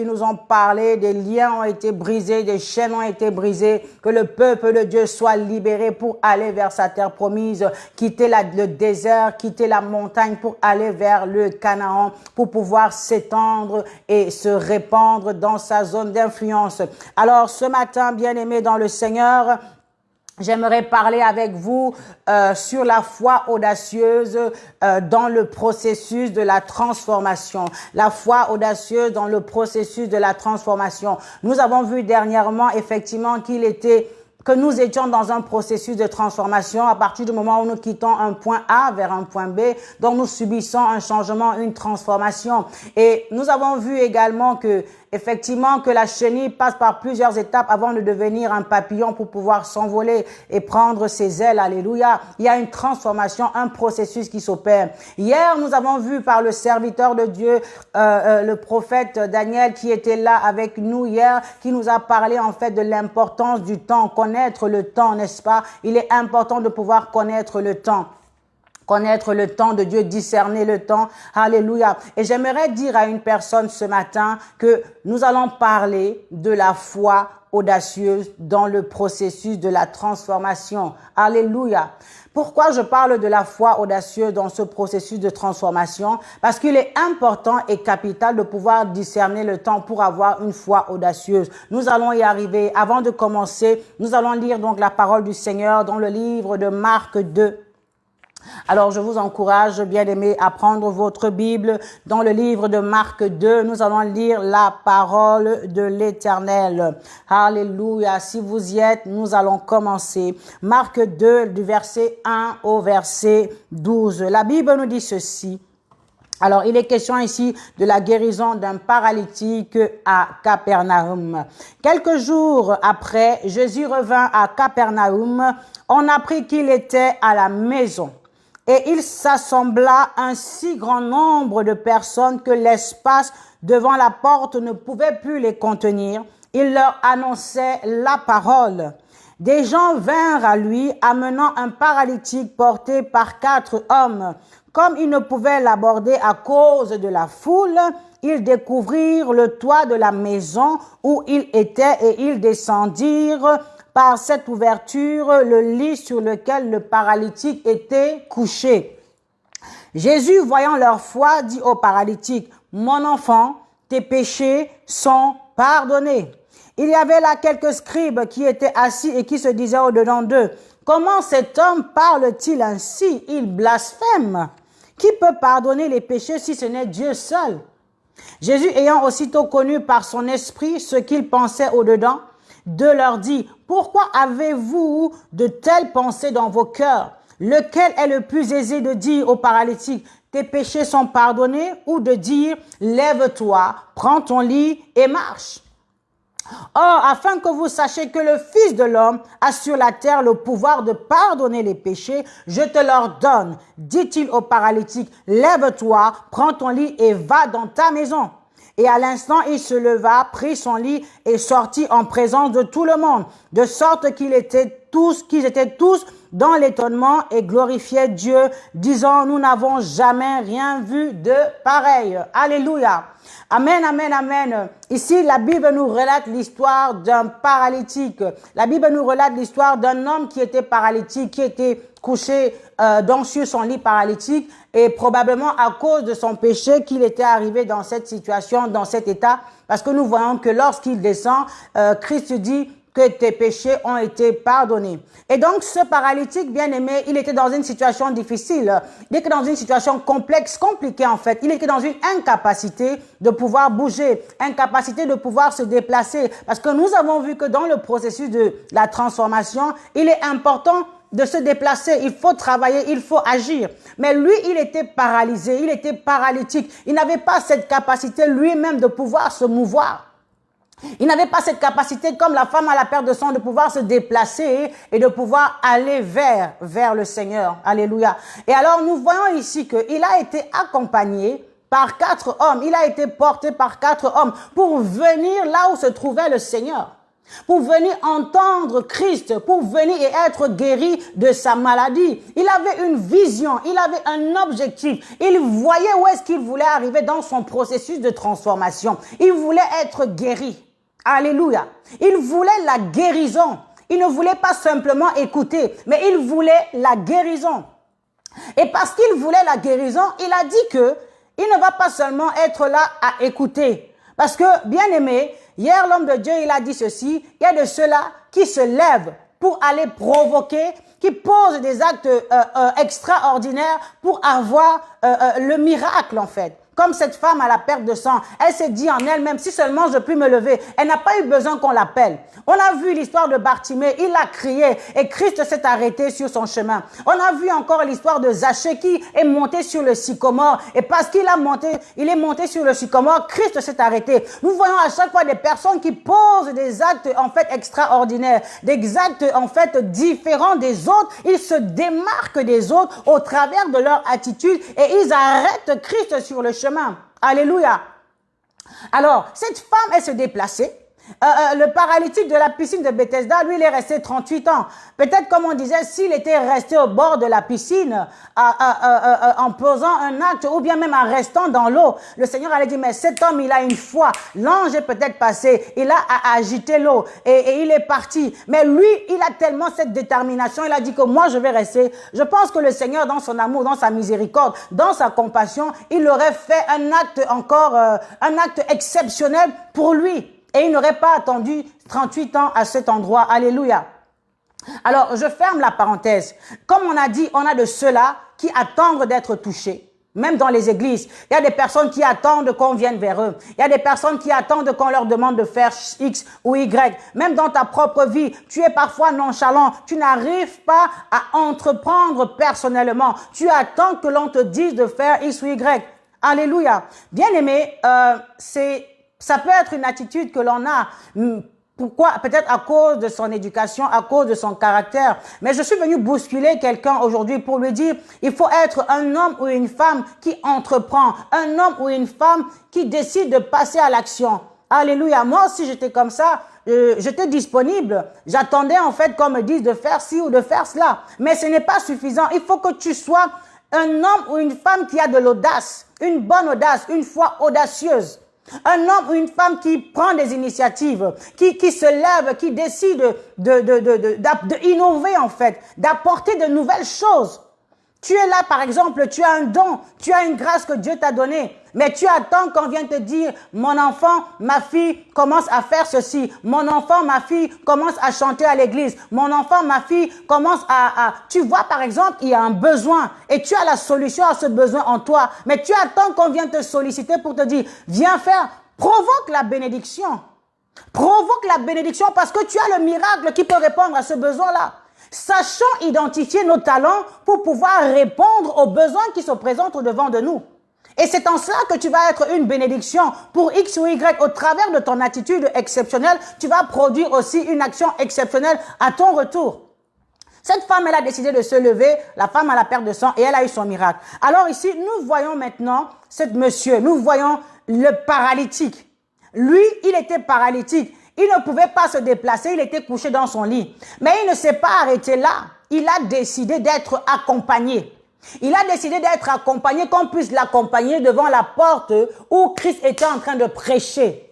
des liens ont été brisés, des chaînes ont été brisées, que le peuple de Dieu soit libéré pour aller vers sa terre promise, quitter le désert, quitter la montagne pour aller vers le Canaan, pour pouvoir s'étendre et se répandre dans sa zone d'influence. Alors ce matin, bien-aimés dans le Seigneur, j'aimerais parler avec vous sur la foi audacieuse dans le processus de la transformation. La foi audacieuse dans le processus de la transformation. Nous avons vu dernièrement effectivement que nous étions dans un processus de transformation à partir du moment où nous quittons un point A vers un point B, donc nous subissons un changement, une transformation. Et nous avons vu également que effectivement que la chenille passe par plusieurs étapes avant de devenir un papillon pour pouvoir s'envoler et prendre ses ailes. Alléluia. Il y a une transformation, un processus qui s'opère. Hier, nous avons vu par le serviteur de Dieu, le prophète Daniel qui était là avec nous hier, qui nous a parlé en fait de l'importance du temps, connaître le temps, n'est-ce pas? Il est important de pouvoir connaître le temps. Connaître le temps de Dieu, discerner le temps. Alléluia. Et j'aimerais dire à une personne ce matin que nous allons parler de la foi audacieuse dans le processus de la transformation. Alléluia. Pourquoi je parle de la foi audacieuse dans ce processus de transformation? Parce qu'il est important et capital de pouvoir discerner le temps pour avoir une foi audacieuse. Nous allons y arriver. Avant de commencer, nous allons lire donc la parole du Seigneur dans le livre de Marc 2. Alors, je vous encourage, bien-aimés, à prendre votre Bible. Dans le livre de Marc 2, nous allons lire la parole de l'Éternel. Alléluia. Si vous y êtes, nous allons commencer. Marc 2, du verset 1 au verset 12. La Bible nous dit ceci. Alors, il est question ici de la guérison d'un paralytique à Capernaum. Quelques jours après, Jésus revint à Capernaum. On apprit qu'il était à la maison. Et il s'assembla un si grand nombre de personnes que l'espace devant la porte ne pouvait plus les contenir. Il leur annonçait la parole. Des gens vinrent à lui, amenant un paralytique porté par 4 hommes. Comme ils ne pouvaient l'aborder à cause de la foule, ils découvrirent le toit de la maison où il était et ils descendirent par cette ouverture le lit sur lequel le paralytique était couché. Jésus, voyant leur foi, dit au paralytique, « Mon enfant, tes péchés sont pardonnés. » Il y avait là quelques scribes qui étaient assis et qui se disaient au-dedans d'eux, « Comment cet homme parle-t-il ainsi? Il blasphème. Qui peut pardonner les péchés si ce n'est Dieu seul? » Jésus, ayant aussitôt connu par son esprit ce qu'ils pensaient au-dedans, de leur dit, « Pourquoi avez-vous de telles pensées dans vos cœurs? Lequel est le plus aisé de dire au paralytique, tes péchés sont pardonnés, ou de dire, lève-toi, prends ton lit et marche? Or, afin que vous sachiez que le Fils de l'homme a sur la terre le pouvoir de pardonner les péchés, je te l'ordonne, dit-il au paralytique, lève-toi, prends ton lit et va dans ta maison. Et à l'instant, il se leva, prit son lit et sortit en présence de tout le monde, de sorte qu'ils étaient tous dans l'étonnement et glorifiaient Dieu, disant, nous n'avons jamais rien vu de pareil. Alléluia. Amen, amen, amen. Ici, la Bible nous relate l'histoire d'un paralytique. La Bible nous relate l'histoire d'un homme qui était paralytique, qui était couché sur son lit paralytique et probablement à cause de son péché qu'il était arrivé dans cette situation, dans cet état. Parce que nous voyons que lorsqu'il descend, Christ dit que tes péchés ont été pardonnés. Et donc, ce paralytique, bien aimé, il était dans une situation difficile. Il était dans une situation complexe, compliquée en fait. Il était dans une incapacité de pouvoir bouger, incapacité de pouvoir se déplacer. Parce que nous avons vu que dans le processus de la transformation, il est important de se déplacer, il faut travailler, il faut agir. Mais lui, il était paralysé, il était paralytique. Il n'avait pas cette capacité lui-même de pouvoir se mouvoir. Il n'avait pas cette capacité, comme la femme à la perte de sang, de pouvoir se déplacer et de pouvoir aller vers le Seigneur. Alléluia. Et alors, nous voyons ici qu'il a été accompagné par 4 hommes. Il a été porté par 4 hommes pour venir là où se trouvait le Seigneur. Pour venir entendre Christ, pour venir et être guéri de sa maladie. Il avait une vision, il avait un objectif. Il voyait où est-ce qu'il voulait arriver dans son processus de transformation. Il voulait être guéri. Alléluia. Il voulait la guérison. Il ne voulait pas simplement écouter, mais il voulait la guérison. Et parce qu'il voulait la guérison, il a dit que il ne va pas seulement être là à écouter. Parce que, bien aimé, hier l'homme de Dieu, il a dit ceci, il y a de ceux-là qui se lèvent pour aller provoquer, qui posent des actes extraordinaires pour avoir le miracle en fait. Comme cette femme à la perte de sang, elle s'est dit en elle-même, si seulement je puis me lever. Elle n'a pas eu besoin qu'on l'appelle. On a vu l'histoire de Bartimée, il a crié et Christ s'est arrêté sur son chemin. On a vu encore l'histoire de Zachée qui est monté sur le sycomore et parce qu'il est monté sur le sycomore, Christ s'est arrêté. Nous voyons à chaque fois des personnes qui posent des actes en fait extraordinaires, des actes en fait différents des autres. Ils se démarquent des autres au travers de leur attitude et ils arrêtent Christ sur le chemin. Alléluia. Alors, cette femme, elle se déplaçait. Le paralytique de la piscine de Bethesda, lui, il est resté 38 ans. Peut-être, comme on disait, s'il était resté au bord de la piscine, en posant un acte, ou bien même en restant dans l'eau, le Seigneur allait dire, mais cet homme, il a une foi. L'ange est peut-être passé, il a agité l'eau, et il est parti. Mais lui, il a tellement cette détermination, il a dit que moi, je vais rester. Je pense que le Seigneur, dans son amour, dans sa miséricorde, dans sa compassion, il aurait fait un acte encore, un acte exceptionnel pour lui. Et il n'aurait pas attendu 38 ans à cet endroit. Alléluia. Alors, je ferme la parenthèse. Comme on a dit, on a de ceux-là qui attendent d'être touchés. Même dans les églises, il y a des personnes qui attendent qu'on vienne vers eux. Il y a des personnes qui attendent qu'on leur demande de faire X ou Y. Même dans ta propre vie, tu es parfois nonchalant. Tu n'arrives pas à entreprendre personnellement. Tu attends que l'on te dise de faire X ou Y. Alléluia. Bien aimé, ça peut être une attitude que l'on a. Pourquoi? Peut-être à cause de son éducation, à cause de son caractère. Mais je suis venu bousculer quelqu'un aujourd'hui pour lui dire, il faut être un homme ou une femme qui entreprend, un homme ou une femme qui décide de passer à l'action. Alléluia. Moi aussi, j'étais comme ça. J'étais disponible. J'attendais en fait qu'on me dise de faire ci ou de faire cela. Mais ce n'est pas suffisant. Il faut que tu sois un homme ou une femme qui a de l'audace, une bonne audace, une foi audacieuse. Un homme ou une femme qui prend des initiatives, qui se lève, qui décide d'innover en fait, d'apporter de nouvelles choses. Tu es là, par exemple, tu as un don, tu as une grâce que Dieu t'a donnée, mais tu attends qu'on vienne te dire, mon enfant, ma fille commence à faire ceci, mon enfant, ma fille commence à chanter à l'église, mon enfant, ma fille commence Tu vois, par exemple, il y a un besoin et tu as la solution à ce besoin en toi, mais tu attends qu'on vienne te solliciter pour te dire, viens faire, provoque la bénédiction. Provoque la bénédiction parce que tu as le miracle qui peut répondre à ce besoin-là. Sachons identifier nos talents pour pouvoir répondre aux besoins qui se présentent au-devant de nous. Et c'est en cela que tu vas être une bénédiction pour X ou Y. Au travers de ton attitude exceptionnelle, tu vas produire aussi une action exceptionnelle à ton retour. Cette femme, elle a décidé de se lever, la femme à la perte de sang, et elle a eu son miracle. Alors ici, nous voyons maintenant ce monsieur, nous voyons le paralytique. Lui, il était paralytique. Il ne pouvait pas se déplacer, il était couché dans son lit. Mais il ne s'est pas arrêté là. Il a décidé d'être accompagné. Il a décidé d'être accompagné, qu'on puisse l'accompagner devant la porte où Christ était en train de prêcher.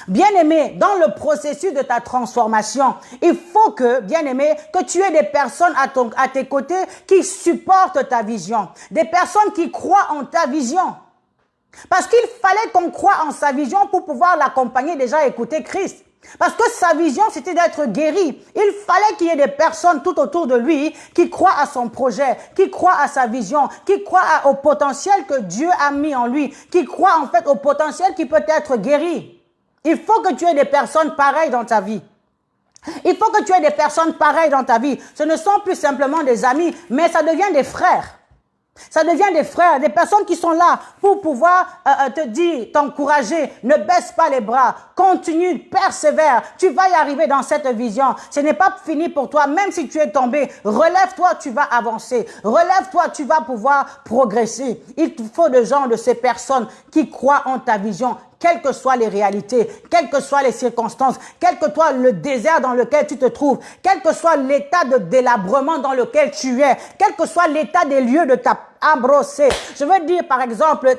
Bien-aimé, dans le processus de ta transformation, il faut que, bien-aimé, que tu aies des personnes à tes côtés qui supportent ta vision. Des personnes qui croient en ta vision. Parce qu'il fallait qu'on croie en sa vision pour pouvoir l'accompagner, déjà écouter Christ. Parce que sa vision, c'était d'être guéri. Il fallait qu'il y ait des personnes tout autour de lui qui croient à son projet, qui croient à sa vision, qui croient au potentiel que Dieu a mis en lui, qui croient en fait au potentiel qui peut être guéri. Il faut que tu aies des personnes pareilles dans ta vie. Il faut que tu aies des personnes pareilles dans ta vie. Ce ne sont plus simplement des amis, mais ça devient des frères. Ça devient des frères, des personnes qui sont là pour pouvoir te dire, t'encourager, ne baisse pas les bras, continue, persévère, tu vas y arriver dans cette vision. Ce n'est pas fini pour toi, même si tu es tombé, relève-toi, tu vas avancer, relève-toi, tu vas pouvoir progresser. Il te faut des gens, de ces personnes qui croient en ta vision, quelles que soient les réalités, quelles que soient les circonstances, quel que soit le désert dans lequel tu te trouves, quel que soit l'état de délabrement dans lequel tu es, quel que soit l'état des lieux de ta brossée. Je veux dire, par exemple,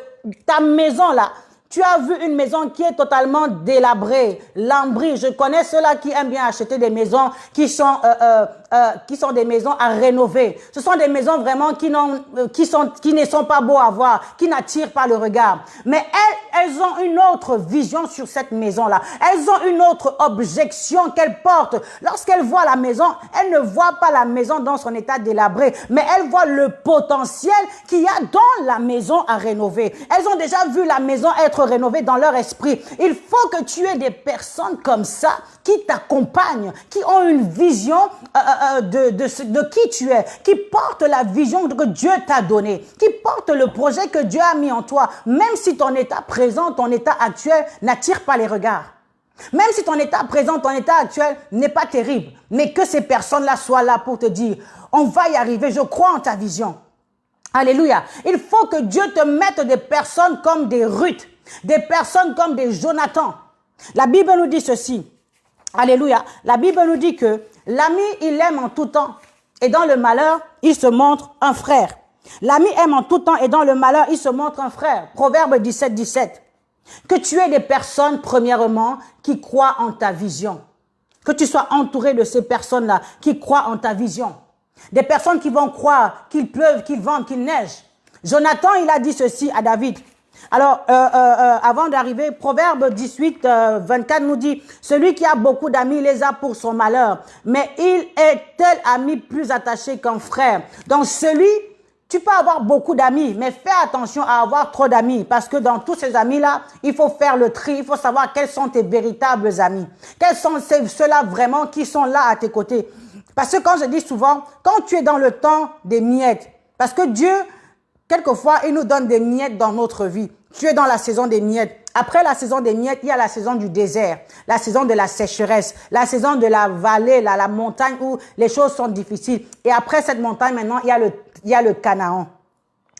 ta maison là, tu as vu une maison qui est totalement délabrée, lambrie. Je connais ceux-là qui aiment bien acheter des maisons qui sont des maisons à rénover. Ce sont des maisons vraiment qui ne sont pas beaux à voir, qui n'attirent pas le regard. Mais elles ont une autre vision sur cette maison-là. Elles ont une autre objection qu'elles portent. Lorsqu'elles voient la maison, elles ne voient pas la maison dans son état délabré, mais elles voient le potentiel qu'il y a dans la maison à rénover. Elles ont déjà vu la maison être rénovée dans leur esprit. Il faut que tu aies des personnes comme ça qui t'accompagnent, qui ont une vision de qui tu es, qui portent la vision que Dieu t'a donnée, qui portent le projet que Dieu a mis en toi, même si ton état présent, ton état actuel n'attire pas les regards. Même si ton état présent, ton état actuel n'est pas terrible, mais que ces personnes-là soient là pour te dire, on va y arriver, je crois en ta vision. Alléluia. Il faut que Dieu te mette des personnes comme des Ruth, des personnes comme des Jonathan. La Bible nous dit ceci. Alléluia. La Bible nous dit que l'ami, il aime en tout temps. Et dans le malheur, il se montre un frère. L'ami aime en tout temps et dans le malheur, il se montre un frère. Proverbe 17, 17. Que tu aies des personnes, premièrement, qui croient en ta vision. Que tu sois entouré de ces personnes-là qui croient en ta vision. Des personnes qui vont croire qu'il pleuve, qu'il vente, qu'il neige. Jonathan, il a dit ceci à David. Alors, avant d'arriver, Proverbe 18, 24 nous dit, celui qui a beaucoup d'amis les a pour son malheur, mais il est tel ami plus attaché qu'un frère. Donc, tu peux avoir beaucoup d'amis, mais fais attention à avoir trop d'amis, parce que dans tous ces amis-là, il faut faire le tri, il faut savoir quels sont tes véritables amis. Quels sont ceux-là vraiment qui sont là à tes côtés. Parce que quand je dis souvent, quand tu es dans le temps des miettes, parce que Dieu, quelquefois, il nous donne des miettes dans notre vie. Tu es dans la saison des miettes. Après la saison des miettes, il y a la saison du désert, la saison de la sécheresse, la saison de la vallée, la montagne où les choses sont difficiles. Et après cette montagne, maintenant, il y a le Canaan.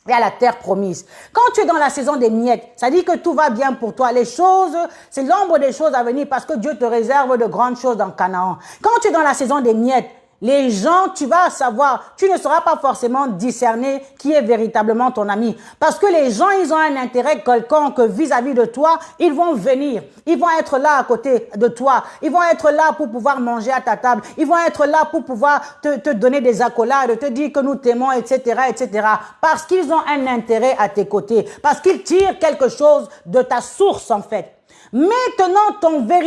Il y a la terre promise. Quand tu es dans la saison des miettes, ça dit que tout va bien pour toi. Les choses, c'est l'ombre des choses à venir parce que Dieu te réserve de grandes choses dans Canaan. Quand tu es dans la saison des miettes, les gens, tu vas savoir, tu ne sauras pas forcément discerner qui est véritablement ton ami. Parce que les gens, ils ont un intérêt quelconque vis-à-vis de toi. Ils vont venir. Ils vont être là à côté de toi. Ils vont être là pour pouvoir manger à ta table. Ils vont être là pour pouvoir te donner des accolades, te dire que nous t'aimons, etc., etc. Parce qu'ils ont un intérêt à tes côtés. Parce qu'ils tirent quelque chose de ta source, en fait. Maintenant,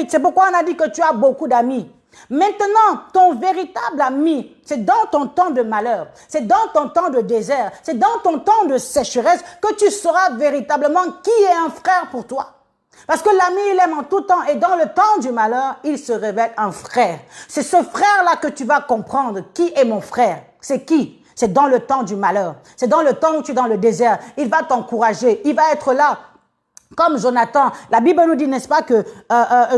c'est pourquoi on a dit que tu as beaucoup d'amis. Maintenant, ton véritable ami, c'est dans ton temps de malheur, c'est dans ton temps de désert, c'est dans ton temps de sécheresse que tu sauras véritablement qui est un frère pour toi. Parce que l'ami, il aime en tout temps et dans le temps du malheur, il se révèle un frère. C'est ce frère-là que tu vas comprendre qui est mon frère. C'est qui? C'est dans le temps du malheur. C'est dans le temps où tu es dans le désert. Il va t'encourager. Il va être là. Comme Jonathan, la Bible nous dit, n'est-ce pas, que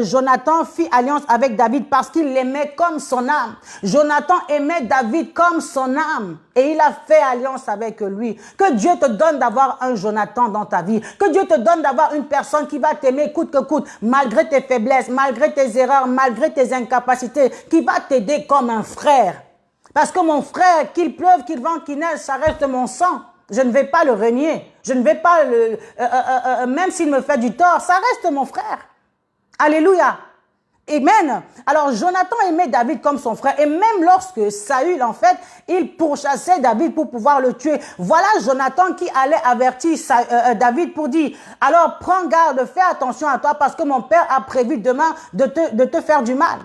Jonathan fit alliance avec David parce qu'il l'aimait comme son âme. Jonathan aimait David comme son âme et il a fait alliance avec lui. Que Dieu te donne d'avoir un Jonathan dans ta vie. Que Dieu te donne d'avoir une personne qui va t'aimer coûte que coûte, malgré tes faiblesses, malgré tes erreurs, malgré tes incapacités, qui va t'aider comme un frère. Parce que mon frère, qu'il pleuve, qu'il vente, qu'il neige, ça reste mon sang. Je ne vais pas le renier. Je ne vais pas même s'il me fait du tort, ça reste mon frère. Alléluia. Amen. Alors, Jonathan aimait David comme son frère. Et même lorsque Saül, en fait, il pourchassait David pour pouvoir le tuer. Voilà Jonathan qui allait avertir David pour dire, alors prends garde, fais attention à toi parce que mon père a prévu demain de te faire du mal.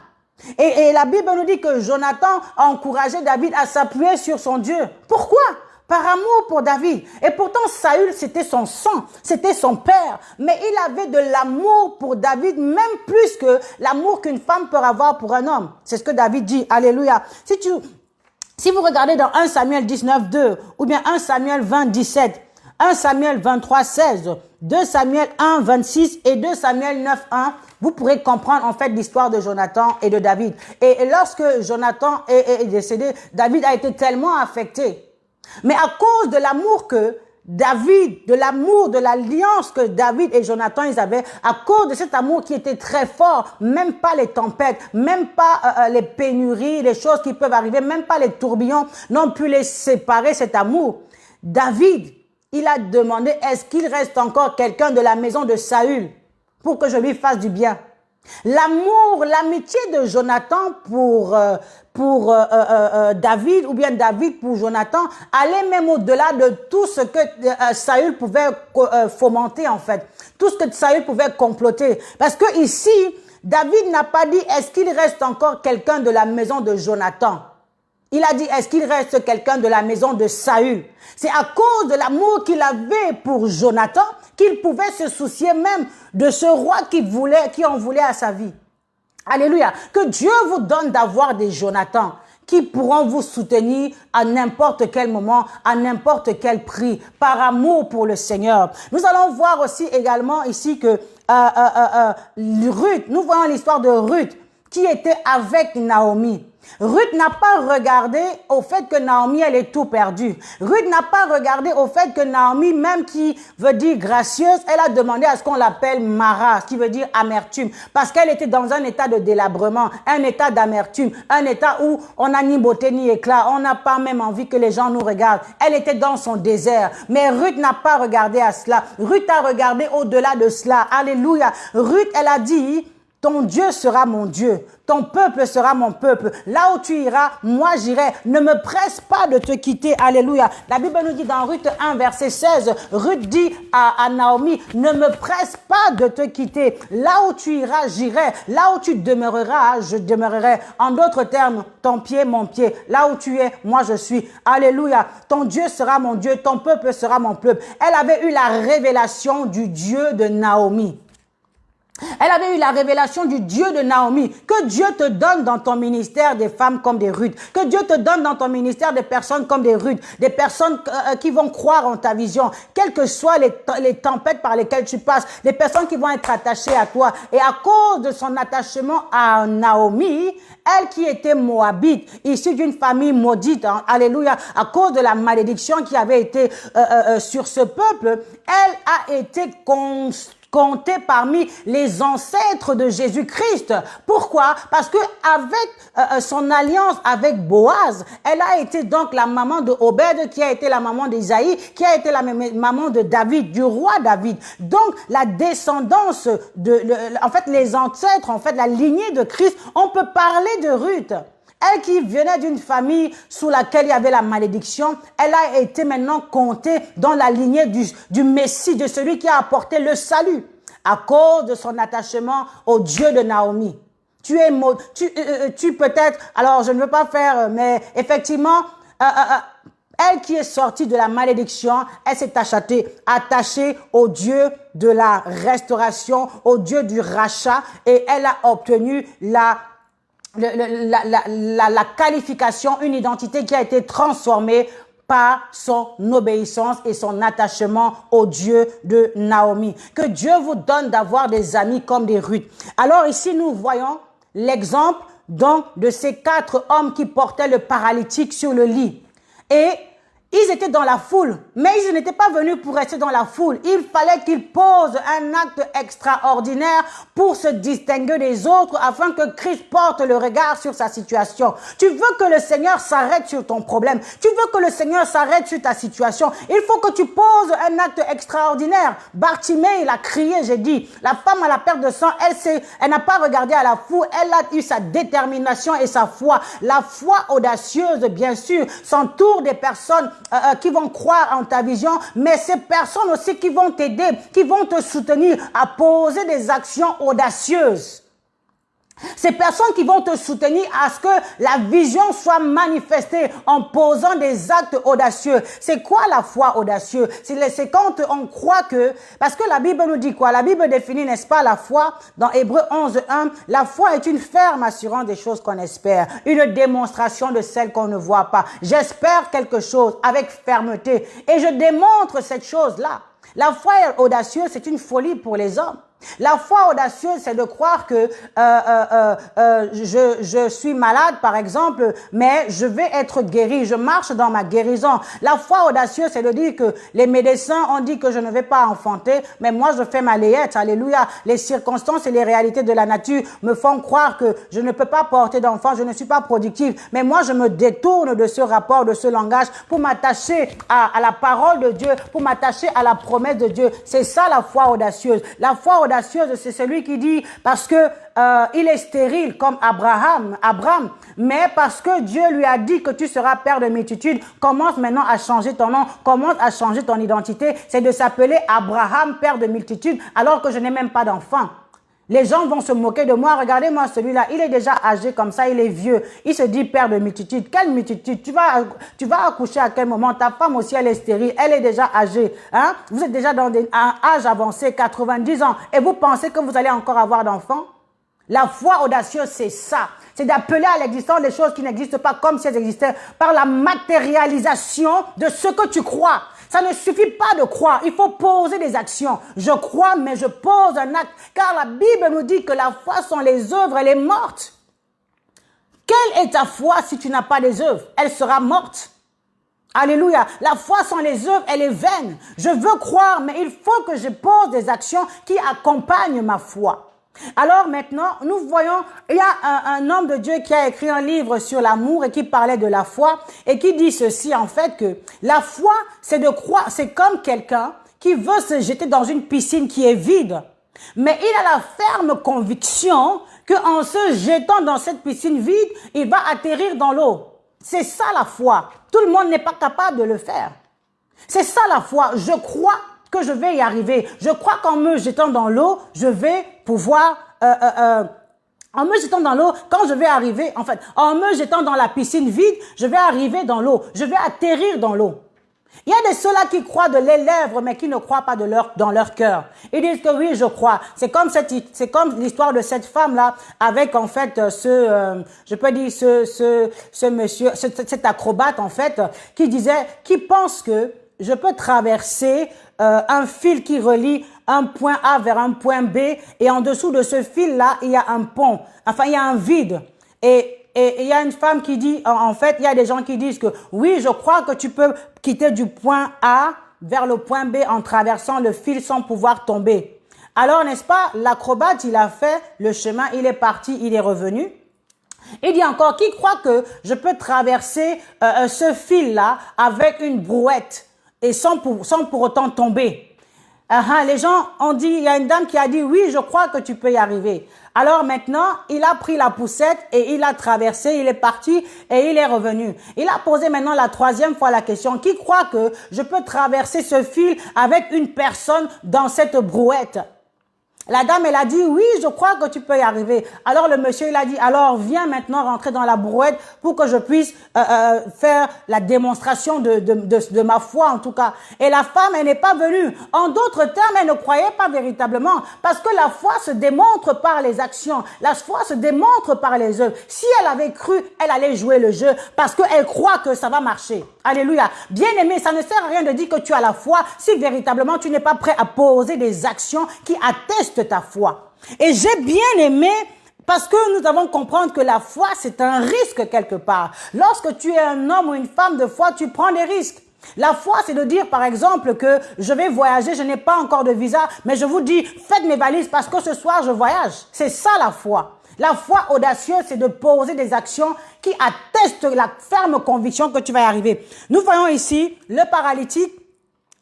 Et la Bible nous dit que Jonathan a encouragé David à s'appuyer sur son Dieu. Pourquoi? Par amour pour David. Et pourtant, Saül, c'était son sang, c'était son père. Mais il avait de l'amour pour David, même plus que l'amour qu'une femme peut avoir pour un homme. C'est ce que David dit. Alléluia. Si vous regardez dans 1 Samuel 19, 2, ou bien 1 Samuel 20, 17, 1 Samuel 23, 16, 2 Samuel 1, 26 et 2 Samuel 9, 1, vous pourrez comprendre en fait l'histoire de Jonathan et de David. Et lorsque Jonathan est décédé, David a été tellement affecté. Mais à cause de l'amour que David, de l'amour, de l'alliance que David et Jonathan ils avaient, à cause de cet amour qui était très fort, même pas les tempêtes, même pas les pénuries, les choses qui peuvent arriver, même pas les tourbillons n'ont pu les séparer cet amour. David, il a demandé, est-ce qu'il reste encore quelqu'un de la maison de Saül pour que je lui fasse du bien? L'amour, l'amitié de Jonathan pour David ou bien David pour Jonathan allait même au-delà de tout ce que Saül pouvait fomenter en fait, tout ce que Saül pouvait comploter. Parce que ici, David n'a pas dit est-ce qu'il reste encore quelqu'un de la maison de Jonathan. Il a dit, est-ce qu'il reste quelqu'un de la maison de Saül? C'est à cause de l'amour qu'il avait pour Jonathan qu'il pouvait se soucier même de ce roi qui en voulait à sa vie. Alléluia. Que Dieu vous donne d'avoir des Jonathan qui pourront vous soutenir à n'importe quel moment, à n'importe quel prix, par amour pour le Seigneur. Nous allons voir aussi également ici que Ruth, nous voyons l'histoire de Ruth qui était avec Naomi. Ruth n'a pas regardé au fait que Naomi, elle est tout perdue. Ruth n'a pas regardé au fait que Naomi, même qui veut dire gracieuse, elle a demandé à ce qu'on l'appelle Mara, qui veut dire amertume. Parce qu'elle était dans un état de délabrement, un état d'amertume, un état où on n'a ni beauté ni éclat, on n'a pas même envie que les gens nous regardent. Elle était dans son désert. Mais Ruth n'a pas regardé à cela. Ruth a regardé au-delà de cela. Alléluia. Ruth, elle a dit... Ton Dieu sera mon Dieu, ton peuple sera mon peuple. Là où tu iras, moi j'irai. Ne me presse pas de te quitter. Alléluia. La Bible nous dit dans Ruth 1, verset 16, Ruth dit à Naomi, ne me presse pas de te quitter. Là où tu iras, j'irai. Là où tu demeureras, je demeurerai. En d'autres termes, ton pied, mon pied. Là où tu es, moi je suis. Alléluia. Ton Dieu sera mon Dieu, ton peuple sera mon peuple. Elle avait eu la révélation du Dieu de Naomi. Elle avait eu la révélation du Dieu de Naomi. Que Dieu te donne dans ton ministère des femmes comme des Ruth. Que Dieu te donne dans ton ministère des personnes comme des Ruth. Des personnes qui vont croire en ta vision. Quelles que soient les tempêtes par lesquelles tu passes. Des personnes qui vont être attachées à toi. Et à cause de son attachement à Naomi, elle qui était moabite, issue d'une famille maudite, hein, alléluia, à cause de la malédiction qui avait été sur ce peuple, elle a été comptée parmi les ancêtres de Jésus-Christ. Pourquoi? Parce que avec son alliance avec Boaz, elle a été donc la maman de Obed, qui a été la maman d'Isaïe, qui a été la maman de David, du roi David. Donc la descendance en fait les ancêtres, en fait la lignée de Christ, on peut parler de Ruth. Elle qui venait d'une famille sous laquelle il y avait la malédiction, elle a été maintenant comptée dans la lignée du Messie, de celui qui a apporté le salut, à cause de son attachement au Dieu de Naomi. Tu peut-être, alors je ne veux pas faire, mais effectivement, elle qui est sortie de la malédiction, elle s'est attachée au Dieu de la restauration, au Dieu du rachat, et elle a obtenu la qualification, une identité qui a été transformée par son obéissance et son attachement au Dieu de Naomi. Que Dieu vous donne d'avoir des amis comme des Ruth. Alors ici, nous voyons l'exemple donc de ces 4 hommes qui portaient le paralytique sur le lit. Et ils étaient dans la foule, mais ils n'étaient pas venus pour rester dans la foule. Il fallait qu'ils posent un acte extraordinaire pour se distinguer des autres afin que Christ porte le regard sur sa situation. Tu veux que le Seigneur s'arrête sur ton problème. Tu veux que le Seigneur s'arrête sur ta situation. Il faut que tu poses un acte extraordinaire. Bartimée, il a crié, j'ai dit. La femme à la perte de sang, elle n'a pas regardé à la foule. Elle a eu sa détermination et sa foi. La foi audacieuse, bien sûr, s'entoure des personnes qui vont croire en ta vision, mais ces personnes aussi qui vont t'aider, qui vont te soutenir à poser des actions audacieuses. Ces personnes qui vont te soutenir à ce que la vision soit manifestée en posant des actes audacieux. C'est quoi la foi audacieuse? C'est quand on croit que... Parce que la Bible nous dit quoi? La Bible définit, n'est-ce pas, la foi dans Hébreux 11:1. La foi est une ferme assurance des choses qu'on espère. Une démonstration de celles qu'on ne voit pas. J'espère quelque chose avec fermeté. Et je démontre cette chose-là. La foi audacieuse, c'est une folie pour les hommes. La foi audacieuse, c'est de croire que je suis malade, par exemple, mais je vais être guéri. Je marche dans ma guérison. La foi audacieuse, c'est de dire que les médecins ont dit que je ne vais pas enfanter, mais moi, je fais ma layette. Alléluia. Les circonstances et les réalités de la nature me font croire que je ne peux pas porter d'enfant, je ne suis pas productive. Mais moi, je me détourne de ce rapport, de ce langage pour m'attacher à la parole de Dieu, pour m'attacher à la promesse de Dieu. C'est ça la foi audacieuse. La foi audacieuse, c'est celui qui dit parce que il est stérile comme Abraham, mais parce que Dieu lui a dit que tu seras père de multitudes, commence maintenant à changer ton nom, commence à changer ton identité, c'est de s'appeler Abraham, père de multitudes, alors que je n'ai même pas d'enfant. Les gens vont se moquer de moi. Regardez-moi celui-là, il est déjà âgé comme ça, il est vieux. Il se dit père de multitude. Quelle multitude? Tu vas accoucher à quel moment? Ta femme aussi, elle est stérile, elle est déjà âgée. Hein? Vous êtes déjà dans un âge avancé, 90 ans, et vous pensez que vous allez encore avoir d'enfants? La foi audacieuse, c'est ça. C'est d'appeler à l'existence des choses qui n'existent pas comme si elles existaient par la matérialisation de ce que tu crois. Ça ne suffit pas de croire, il faut poser des actions. Je crois, mais je pose un acte, car la Bible nous dit que la foi sont les œuvres, elle est morte. Quelle est ta foi si tu n'as pas des œuvres? Elle sera morte. Alléluia. La foi sans les œuvres, elle est vaine. Je veux croire, mais il faut que je pose des actions qui accompagnent ma foi. Alors maintenant, nous voyons, il y a un homme de Dieu qui a écrit un livre sur l'amour et qui parlait de la foi et qui dit ceci en fait que la foi, c'est de croire, c'est comme quelqu'un qui veut se jeter dans une piscine qui est vide. Mais il a la ferme conviction qu'en se jetant dans cette piscine vide, il va atterrir dans l'eau. C'est ça la foi. Tout le monde n'est pas capable de le faire. C'est ça la foi. Je crois que je vais y arriver. Je crois qu'en me jetant dans l'eau, je vais pouvoir... en me jetant dans l'eau, quand je vais arriver, en fait, en me jetant dans la piscine vide, je vais arriver dans l'eau. Je vais atterrir dans l'eau. Il y a de ceux-là qui croient de les lèvres, mais qui ne croient pas dans leur cœur. Ils disent que oui, je crois. C'est comme l'histoire de cette femme-là, avec en fait je peux dire ce monsieur, cet acrobate en fait, qui pense que je peux traverser un fil qui relie un point A vers un point B, et en dessous de ce fil-là, il y a un pont. Enfin, il y a un vide. Et il y a une femme qui dit, en fait, il y a des gens qui disent que oui, je crois que tu peux quitter du point A vers le point B en traversant le fil sans pouvoir tomber. Alors, n'est-ce pas, l'acrobate, il a fait le chemin, il est parti, il est revenu. Il dit encore, qui croit que je peux traverser ce fil-là avec une brouette et sans pour autant tomber? Les gens ont dit, il y a une dame qui a dit, oui, je crois que tu peux y arriver. Alors maintenant, il a pris la poussette et il a traversé, il est parti et il est revenu. Il a posé maintenant la troisième fois la question, qui croit que je peux traverser ce fil avec une personne dans cette brouette? La dame, elle a dit, oui, je crois que tu peux y arriver. Alors le monsieur, il a dit, alors viens maintenant rentrer dans la brouette pour que je puisse faire la démonstration de ma foi en tout cas. Et la femme, elle n'est pas venue. En d'autres termes, elle ne croyait pas véritablement. Parce que la foi se démontre par les actions. La foi se démontre par les œuvres. Si elle avait cru, elle allait jouer le jeu parce qu'elle croit que ça va marcher. Alléluia. Bien aimé, ça ne sert à rien de dire que tu as la foi si véritablement tu n'es pas prêt à poser des actions qui attestent ta foi. Et j'ai bien aimé parce que nous devons comprendre que la foi, c'est un risque quelque part. Lorsque tu es un homme ou une femme de foi, tu prends des risques. La foi, c'est de dire, par exemple, que je vais voyager, je n'ai pas encore de visa, mais je vous dis, faites mes valises parce que ce soir, je voyage. C'est ça la foi. La foi audacieuse, c'est de poser des actions qui attestent la ferme conviction que tu vas y arriver. Nous voyons ici le paralytique.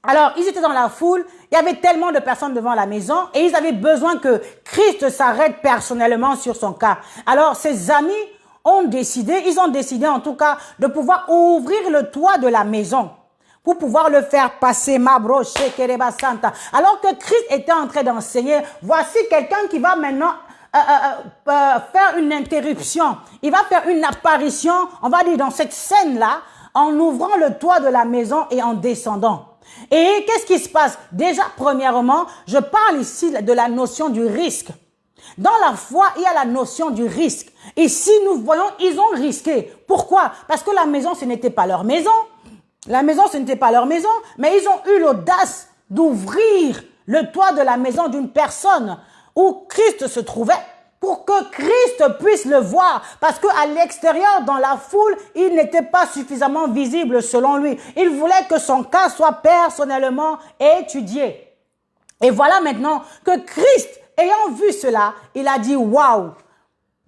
Alors, ils étaient dans la foule, il y avait tellement de personnes devant la maison et ils avaient besoin que Christ s'arrête personnellement sur son cas. Alors, ses amis ils ont décidé en tout cas de pouvoir ouvrir le toit de la maison pour pouvoir le faire passer. Alors que Christ était en train d'enseigner, voici quelqu'un qui va maintenant faire une interruption. Il va faire une apparition, on va dire dans cette scène-là, en ouvrant le toit de la maison et en descendant. Et qu'est-ce qui se passe? Déjà, premièrement, je parle ici de la notion du risque. Dans la foi, il y a la notion du risque. Ici, nous voyons, ils ont risqué. Pourquoi? Parce que la maison, ce n'était pas leur maison. La maison, ce n'était pas leur maison, mais ils ont eu l'audace d'ouvrir le toit de la maison d'une personne où Christ se trouvait pour que Christ puisse le voir. Parce qu'à l'extérieur, dans la foule, il n'était pas suffisamment visible selon lui. Il voulait que son cas soit personnellement étudié. Et voilà maintenant que Christ, ayant vu cela, il a dit, waouh,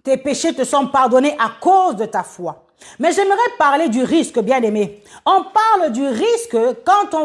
tes péchés te sont pardonnés à cause de ta foi. Mais j'aimerais parler du risque, bien aimé. On parle du risque quand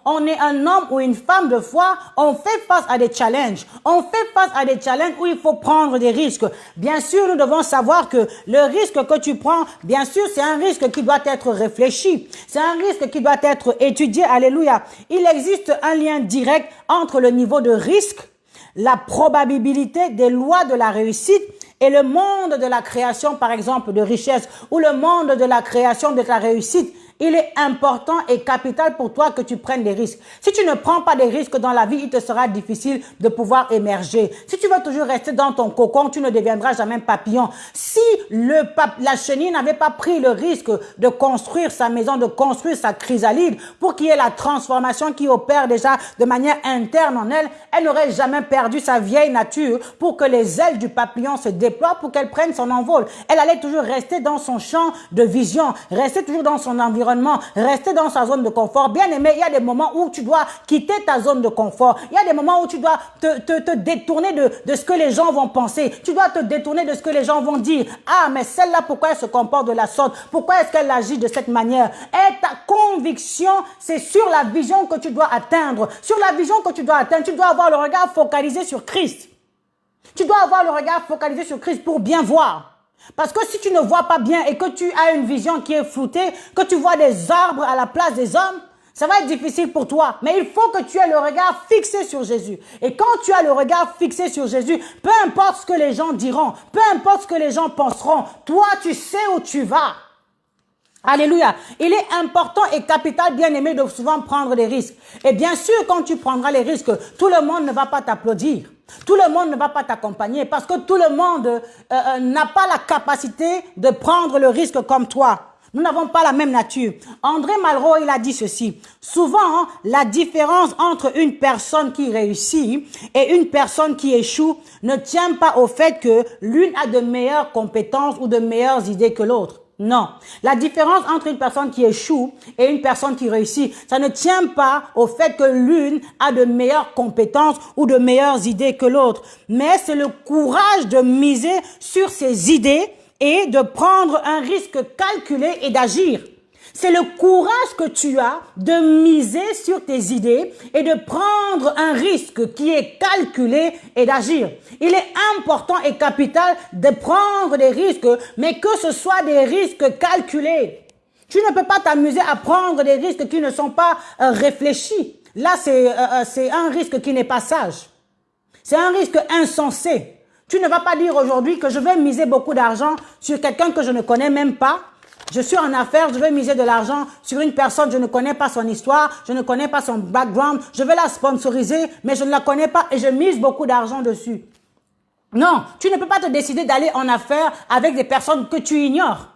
on est un homme ou une femme de foi, on fait face à des challenges. On fait face à des challenges où il faut prendre des risques. Bien sûr, nous devons savoir que le risque que tu prends, bien sûr, c'est un risque qui doit être réfléchi. C'est un risque qui doit être étudié. Alléluia. Il existe un lien direct entre le niveau de risque, la probabilité des lois de la réussite et le monde de la création, par exemple, de richesse, ou le monde de la création de la réussite. Il est important et capital pour toi que tu prennes des risques. Si tu ne prends pas des risques dans la vie, il te sera difficile de pouvoir émerger. Si tu veux toujours rester dans ton cocon, tu ne deviendras jamais papillon. Si la chenille n'avait pas pris le risque de construire sa maison, de construire sa chrysalide, pour qu'il y ait la transformation qui opère déjà de manière interne en elle, elle n'aurait jamais perdu sa vieille nature pour que les ailes du papillon se déploient, pour qu'elle prenne son envol. Elle allait toujours rester dans son champ de vision, rester toujours dans son environnement, rester dans sa zone de confort. Bien aimé, il y a des moments où tu dois quitter ta zone de confort. Il y a des moments où tu dois te détourner de ce que les gens vont penser. Tu dois te détourner de ce que les gens vont dire. Ah, mais celle-là, pourquoi elle se comporte de la sorte? Pourquoi est-ce qu'elle agit de cette manière? Et ta conviction, c'est sur la vision que tu dois atteindre. Sur la vision que tu dois atteindre, tu dois avoir le regard focalisé sur Christ. Tu dois avoir le regard focalisé sur Christ pour bien voir. Parce que si tu ne vois pas bien et que tu as une vision qui est floutée, que tu vois des arbres à la place des hommes, ça va être difficile pour toi. Mais il faut que tu aies le regard fixé sur Jésus. Et quand tu as le regard fixé sur Jésus, peu importe ce que les gens diront, peu importe ce que les gens penseront, toi tu sais où tu vas. Alléluia. Il est important et capital, bien aimé, de souvent prendre des risques. Et bien sûr, quand tu prendras les risques, tout le monde ne va pas t'applaudir. Tout le monde ne va pas t'accompagner parce que tout le monde n'a pas la capacité de prendre le risque comme toi. Nous n'avons pas la même nature. André Malraux, il a dit ceci. Souvent, la différence entre une personne qui réussit et une personne qui échoue ne tient pas au fait que l'une a de meilleures compétences ou de meilleures idées que l'autre. Non. La différence entre une personne qui échoue et une personne qui réussit, ça ne tient pas au fait que l'une a de meilleures compétences ou de meilleures idées que l'autre. Mais c'est le courage de miser sur ses idées et de prendre un risque calculé et d'agir. C'est le courage que tu as de miser sur tes idées et de prendre un risque qui est calculé et d'agir. Il est important et capital de prendre des risques, mais que ce soit des risques calculés. Tu ne peux pas t'amuser à prendre des risques qui ne sont pas réfléchis. Là, c'est un risque qui n'est pas sage. C'est un risque insensé. Tu ne vas pas dire aujourd'hui que je vais miser beaucoup d'argent sur quelqu'un que je ne connais même pas. Je suis en affaires, je vais miser de l'argent sur une personne, je ne connais pas son histoire, je ne connais pas son background, je vais la sponsoriser, mais je ne la connais pas et je mise beaucoup d'argent dessus. Non, tu ne peux pas te décider d'aller en affaires avec des personnes que tu ignores.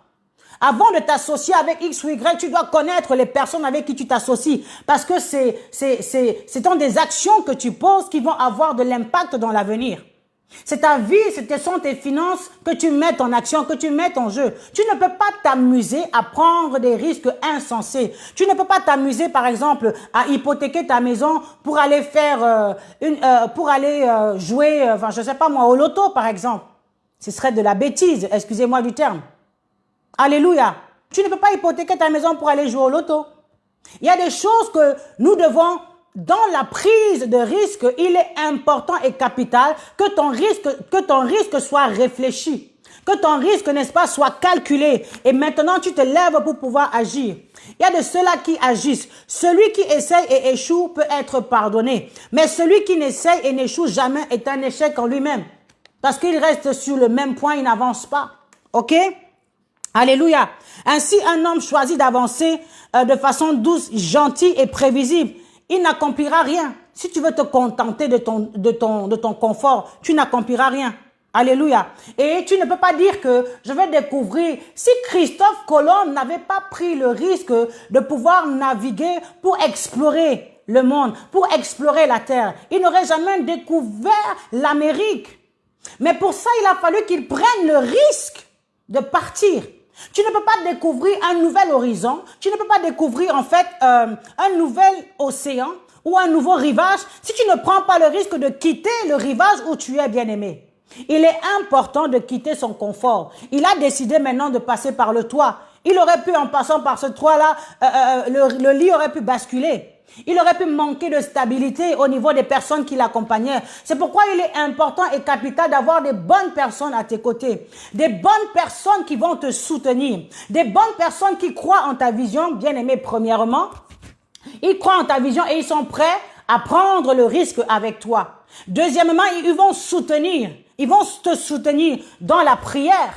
Avant de t'associer avec X ou Y, tu dois connaître les personnes avec qui tu t'associes. Parce que c'est dans des actions que tu poses qui vont avoir de l'impact dans l'avenir. C'est ta vie, ce sont tes finances que tu mets en action, que tu mets en jeu. Tu ne peux pas t'amuser à prendre des risques insensés. Tu ne peux pas t'amuser, par exemple, à hypothéquer ta maison pour aller faire jouer, je sais pas moi, au loto, par exemple. Ce serait de la bêtise, excusez-moi du terme. Alléluia. Tu ne peux pas hypothéquer ta maison pour aller jouer au loto. Il y a des choses que nous devons, dans la prise de risque, il est important et capital que ton risque soit réfléchi. Que ton risque, n'est-ce pas, soit calculé. Et maintenant, tu te lèves pour pouvoir agir. Il y a de ceux-là qui agissent. Celui qui essaye et échoue peut être pardonné. Mais celui qui n'essaye et n'échoue jamais est un échec en lui-même. Parce qu'il reste sur le même point, il n'avance pas. OK? Alléluia. Ainsi, un homme choisit d'avancer de façon douce, gentille et prévisible. Il n'accomplira rien. Si tu veux te contenter de ton confort, tu n'accompliras rien. Alléluia. Et tu ne peux pas dire que je vais découvrir. Si Christophe Colomb n'avait pas pris le risque de pouvoir naviguer pour explorer le monde, pour explorer la terre, il n'aurait jamais découvert l'Amérique. Mais pour ça, il a fallu qu'il prenne le risque de partir. Tu ne peux pas découvrir un nouvel horizon, tu ne peux pas découvrir en fait un nouvel océan ou un nouveau rivage si tu ne prends pas le risque de quitter le rivage où tu es bien-aimé. Il est important de quitter son confort. Il a décidé maintenant de passer par le toit. Il aurait pu, en passant par ce toit-là, le lit aurait pu basculer. Il aurait pu manquer de stabilité au niveau des personnes qui l'accompagnaient. C'est pourquoi il est important et capital d'avoir des bonnes personnes à tes côtés. Des bonnes personnes qui vont te soutenir. Des bonnes personnes qui croient en ta vision, bien aimé, premièrement. Ils croient en ta vision et ils sont prêts à prendre le risque avec toi. Deuxièmement, ils vont soutenir. Ils vont te soutenir dans la prière.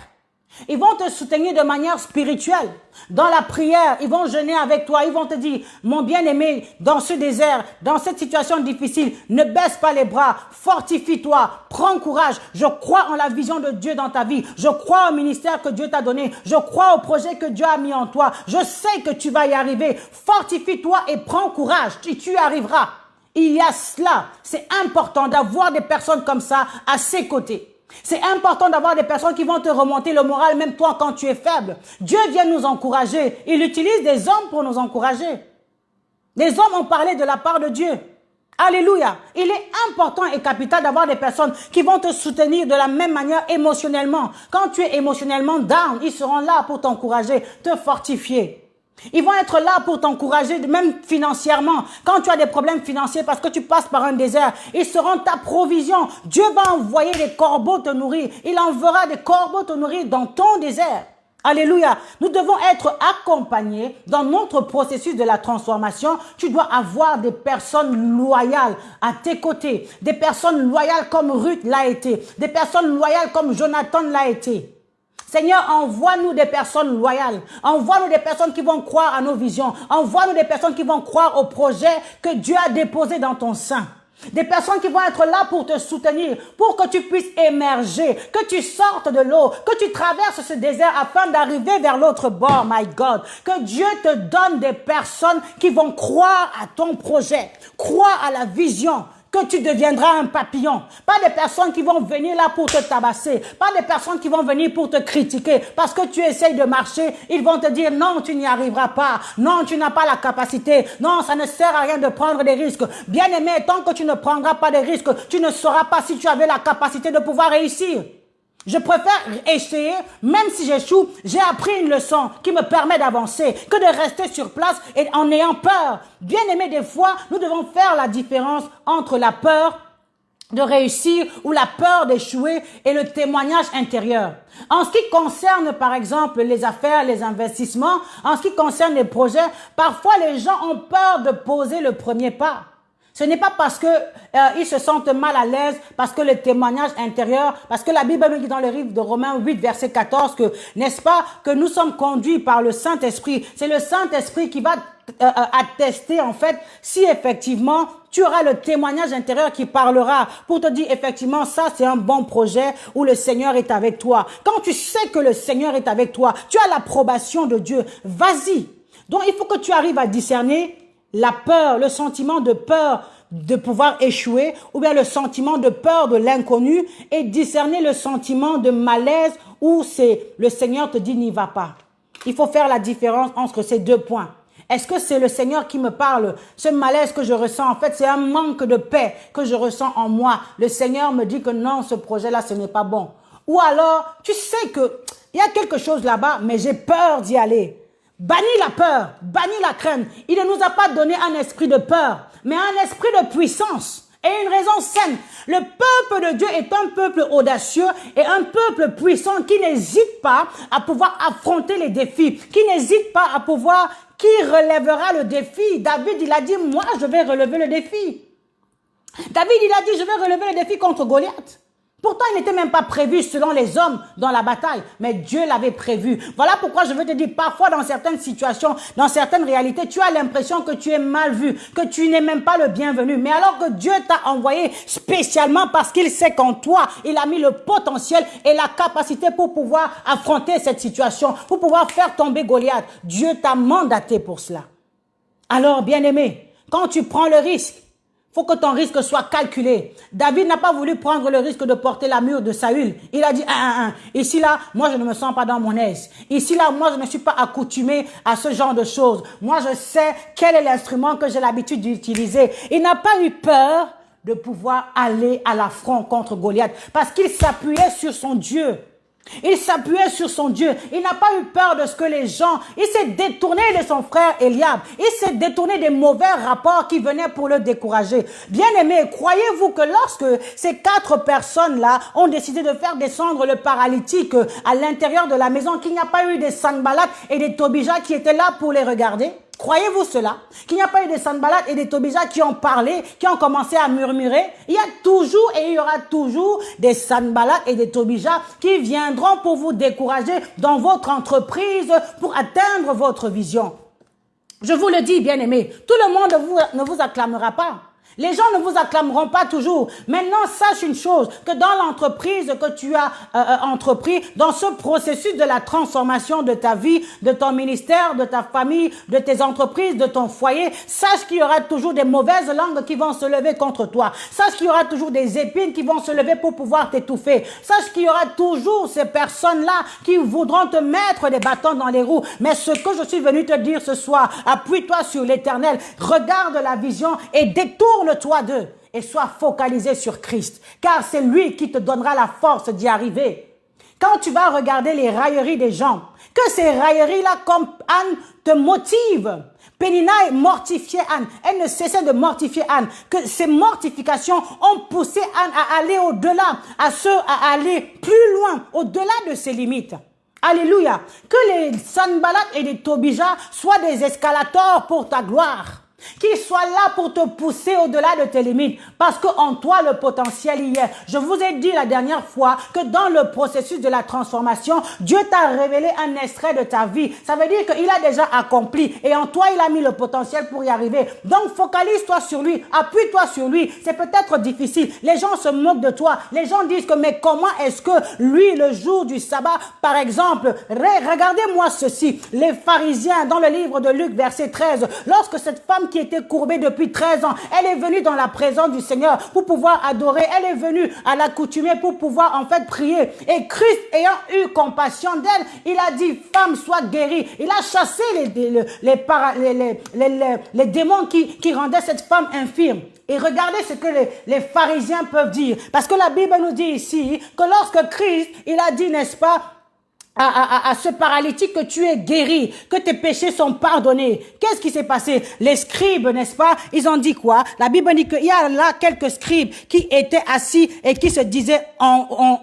Ils vont te soutenir de manière spirituelle. Dans la prière, ils vont jeûner avec toi. Ils vont te dire, mon bien-aimé, dans ce désert, dans cette situation difficile, ne baisse pas les bras, fortifie-toi, prends courage. Je crois en la vision de Dieu dans ta vie. Je crois au ministère que Dieu t'a donné. Je crois au projet que Dieu a mis en toi. Je sais que tu vas y arriver. Fortifie-toi et prends courage. Tu y arriveras. Il y a cela. C'est important d'avoir des personnes comme ça à ses côtés. C'est important d'avoir des personnes qui vont te remonter le moral, même toi quand tu es faible. Dieu vient nous encourager. Il utilise des hommes pour nous encourager. Les hommes ont parlé de la part de Dieu. Alléluia. Il est important et capital d'avoir des personnes qui vont te soutenir de la même manière émotionnellement. Quand tu es émotionnellement down, ils seront là pour t'encourager, te fortifier. Ils vont être là pour t'encourager, même financièrement. Quand tu as des problèmes financiers parce que tu passes par un désert, ils seront ta provision. Dieu va envoyer des corbeaux te nourrir. Il enverra des corbeaux te nourrir dans ton désert. Alléluia. Nous devons être accompagnés dans notre processus de la transformation. Tu dois avoir des personnes loyales à tes côtés. Des personnes loyales comme Ruth l'a été. Des personnes loyales comme Jonathan l'a été. Seigneur, envoie-nous des personnes loyales. Envoie-nous des personnes qui vont croire à nos visions. Envoie-nous des personnes qui vont croire au projet que Dieu a déposé dans ton sein. Des personnes qui vont être là pour te soutenir, pour que tu puisses émerger, que tu sortes de l'eau, que tu traverses ce désert afin d'arriver vers l'autre bord, my God. Que Dieu te donne des personnes qui vont croire à ton projet, croire à la vision, que tu deviendras un papillon. Pas des personnes qui vont venir là pour te tabasser. Pas des personnes qui vont venir pour te critiquer. Parce que tu essayes de marcher, ils vont te dire non, tu n'y arriveras pas. Non, tu n'as pas la capacité. Non, ça ne sert à rien de prendre des risques. Bien aimé, tant que tu ne prendras pas de risques, tu ne sauras pas si tu avais la capacité de pouvoir réussir. Je préfère essayer, même si j'échoue, j'ai appris une leçon qui me permet d'avancer, que de rester sur place et en ayant peur. Bien aimé, des fois, nous devons faire la différence entre la peur de réussir ou la peur d'échouer et le témoignage intérieur. En ce qui concerne, par exemple, les affaires, les investissements, en ce qui concerne les projets, parfois les gens ont peur de poser le premier pas. Ce n'est pas parce que ils se sentent mal à l'aise, parce que le témoignage intérieur, parce que la Bible dit dans le livre de Romains 8, verset 14, que, n'est-ce pas, que nous sommes conduits par le Saint-Esprit. C'est le Saint-Esprit qui va attester, en fait, si effectivement, tu auras le témoignage intérieur qui parlera pour te dire, effectivement, ça, c'est un bon projet où le Seigneur est avec toi. Quand tu sais que le Seigneur est avec toi, tu as l'approbation de Dieu. Vas-y. Donc, il faut que tu arrives à discerner la peur, le sentiment de peur de pouvoir échouer ou bien le sentiment de peur de l'inconnu et discerner le sentiment de malaise où c'est le Seigneur te dit n'y va pas. Il faut faire la différence entre ces deux points. Est-ce que c'est le Seigneur qui me parle? Ce malaise que je ressens, en fait, c'est un manque de paix que je ressens en moi. Le Seigneur me dit que non, ce projet-là, ce n'est pas bon. Ou alors, tu sais que il y a quelque chose là-bas, mais j'ai peur d'y aller. Bannis la peur, bannis la crainte. Il ne nous a pas donné un esprit de peur, mais un esprit de puissance. Et une raison saine. Le peuple de Dieu est un peuple audacieux et un peuple puissant qui n'hésite pas à pouvoir affronter les défis, qui n'hésite pas à pouvoir, qui relèvera le défi. David, il a dit, moi, je vais relever le défi. David, il a dit, je vais relever le défi contre Goliath. Pourtant, il n'était même pas prévu selon les hommes dans la bataille, mais Dieu l'avait prévu. Voilà pourquoi je veux te dire, parfois dans certaines situations, dans certaines réalités, tu as l'impression que tu es mal vu, que tu n'es même pas le bienvenu. Mais alors que Dieu t'a envoyé spécialement parce qu'il sait qu'en toi, il a mis le potentiel et la capacité pour pouvoir affronter cette situation, pour pouvoir faire tomber Goliath. Dieu t'a mandaté pour cela. Alors, bien-aimé, quand tu prends le risque, faut que ton risque soit calculé. David n'a pas voulu prendre le risque de porter la mure de Saül. Il a dit, ici là, moi je ne me sens pas dans mon aise. Ici là, moi je ne suis pas accoutumé à ce genre de choses. Moi je sais quel est l'instrument que j'ai l'habitude d'utiliser. Il n'a pas eu peur de pouvoir aller à l'affront contre Goliath parce qu'il s'appuyait sur son Dieu. Il s'appuyait sur son Dieu. Il n'a pas eu peur de ce que les gens... Il s'est détourné de son frère Eliab. Il s'est détourné des mauvais rapports qui venaient pour le décourager. Bien-aimés, croyez-vous que lorsque ces 4 personnes-là ont décidé de faire descendre le paralytique à l'intérieur de la maison, qu'il n'y a pas eu des Sanballat et des Tobija qui étaient là pour les regarder? Croyez-vous cela? Qu'il n'y a pas eu des Sanballat et des Tobija qui ont parlé, qui ont commencé à murmurer? Il y a toujours et il y aura toujours des Sanballat et des Tobija qui viendront pour vous décourager dans votre entreprise, pour atteindre votre vision. Je vous le dis, bien-aimés, tout le monde ne vous acclamera pas. Les gens ne vous acclameront pas toujours. Maintenant, sache une chose, que dans l'entreprise que tu as entrepris, dans ce processus de la transformation de ta vie, de ton ministère, de ta famille, de tes entreprises, de ton foyer, sache qu'il y aura toujours des mauvaises langues qui vont se lever contre toi. Sache qu'il y aura toujours des épines qui vont se lever pour pouvoir t'étouffer. Sache qu'il y aura toujours ces personnes-là qui voudront te mettre des bâtons dans les roues. Mais ce que je suis venu te dire ce soir, appuie-toi sur l'Éternel, regarde la vision et détourne-toi d'eux et sois focalisé sur Christ, car c'est lui qui te donnera la force d'y arriver. Quand tu vas regarder les railleries des gens, que ces railleries-là, comme Anne, te motivent. Pénina mortifiait Anne, elle ne cessait de mortifier Anne, que ces mortifications ont poussé Anne à aller au-delà, à aller plus loin, au-delà de ses limites. Alléluia. Que les Sanballat et les Tobija soient des escalators pour ta gloire. Qu'ils soient là pour te pousser au-delà de tes limites. Parce qu'en toi, le potentiel y est. Je vous ai dit la dernière fois que dans le processus de la transformation, Dieu t'a révélé un extrait de ta vie. Ça veut dire qu'il a déjà accompli. Et en toi, il a mis le potentiel pour y arriver. Donc, focalise-toi sur lui. Appuie-toi sur lui. C'est peut-être difficile. Les gens se moquent de toi. Les gens disent que, mais comment est-ce que lui, le jour du sabbat, par exemple, regardez-moi ceci. Les pharisiens, dans le livre de Luc, verset 13, lorsque cette femme qui était courbée depuis 13 ans, elle est venue dans la présence du Seigneur pour pouvoir adorer, elle est venue à l'accoutumée pour pouvoir en fait prier. Et Christ ayant eu compassion d'elle, il a dit, femme, sois guérie. Il a chassé les démons qui rendaient cette femme infirme. Et regardez ce que les pharisiens peuvent dire. Parce que la Bible nous dit ici que lorsque Christ, il a dit, n'est-ce pas, à ce paralytique que tu es guéri, que tes péchés sont pardonnés. Qu'est-ce qui s'est passé? Les scribes, n'est-ce pas? Ils ont dit quoi? La Bible dit qu'il y a là quelques scribes qui étaient assis et qui se disaient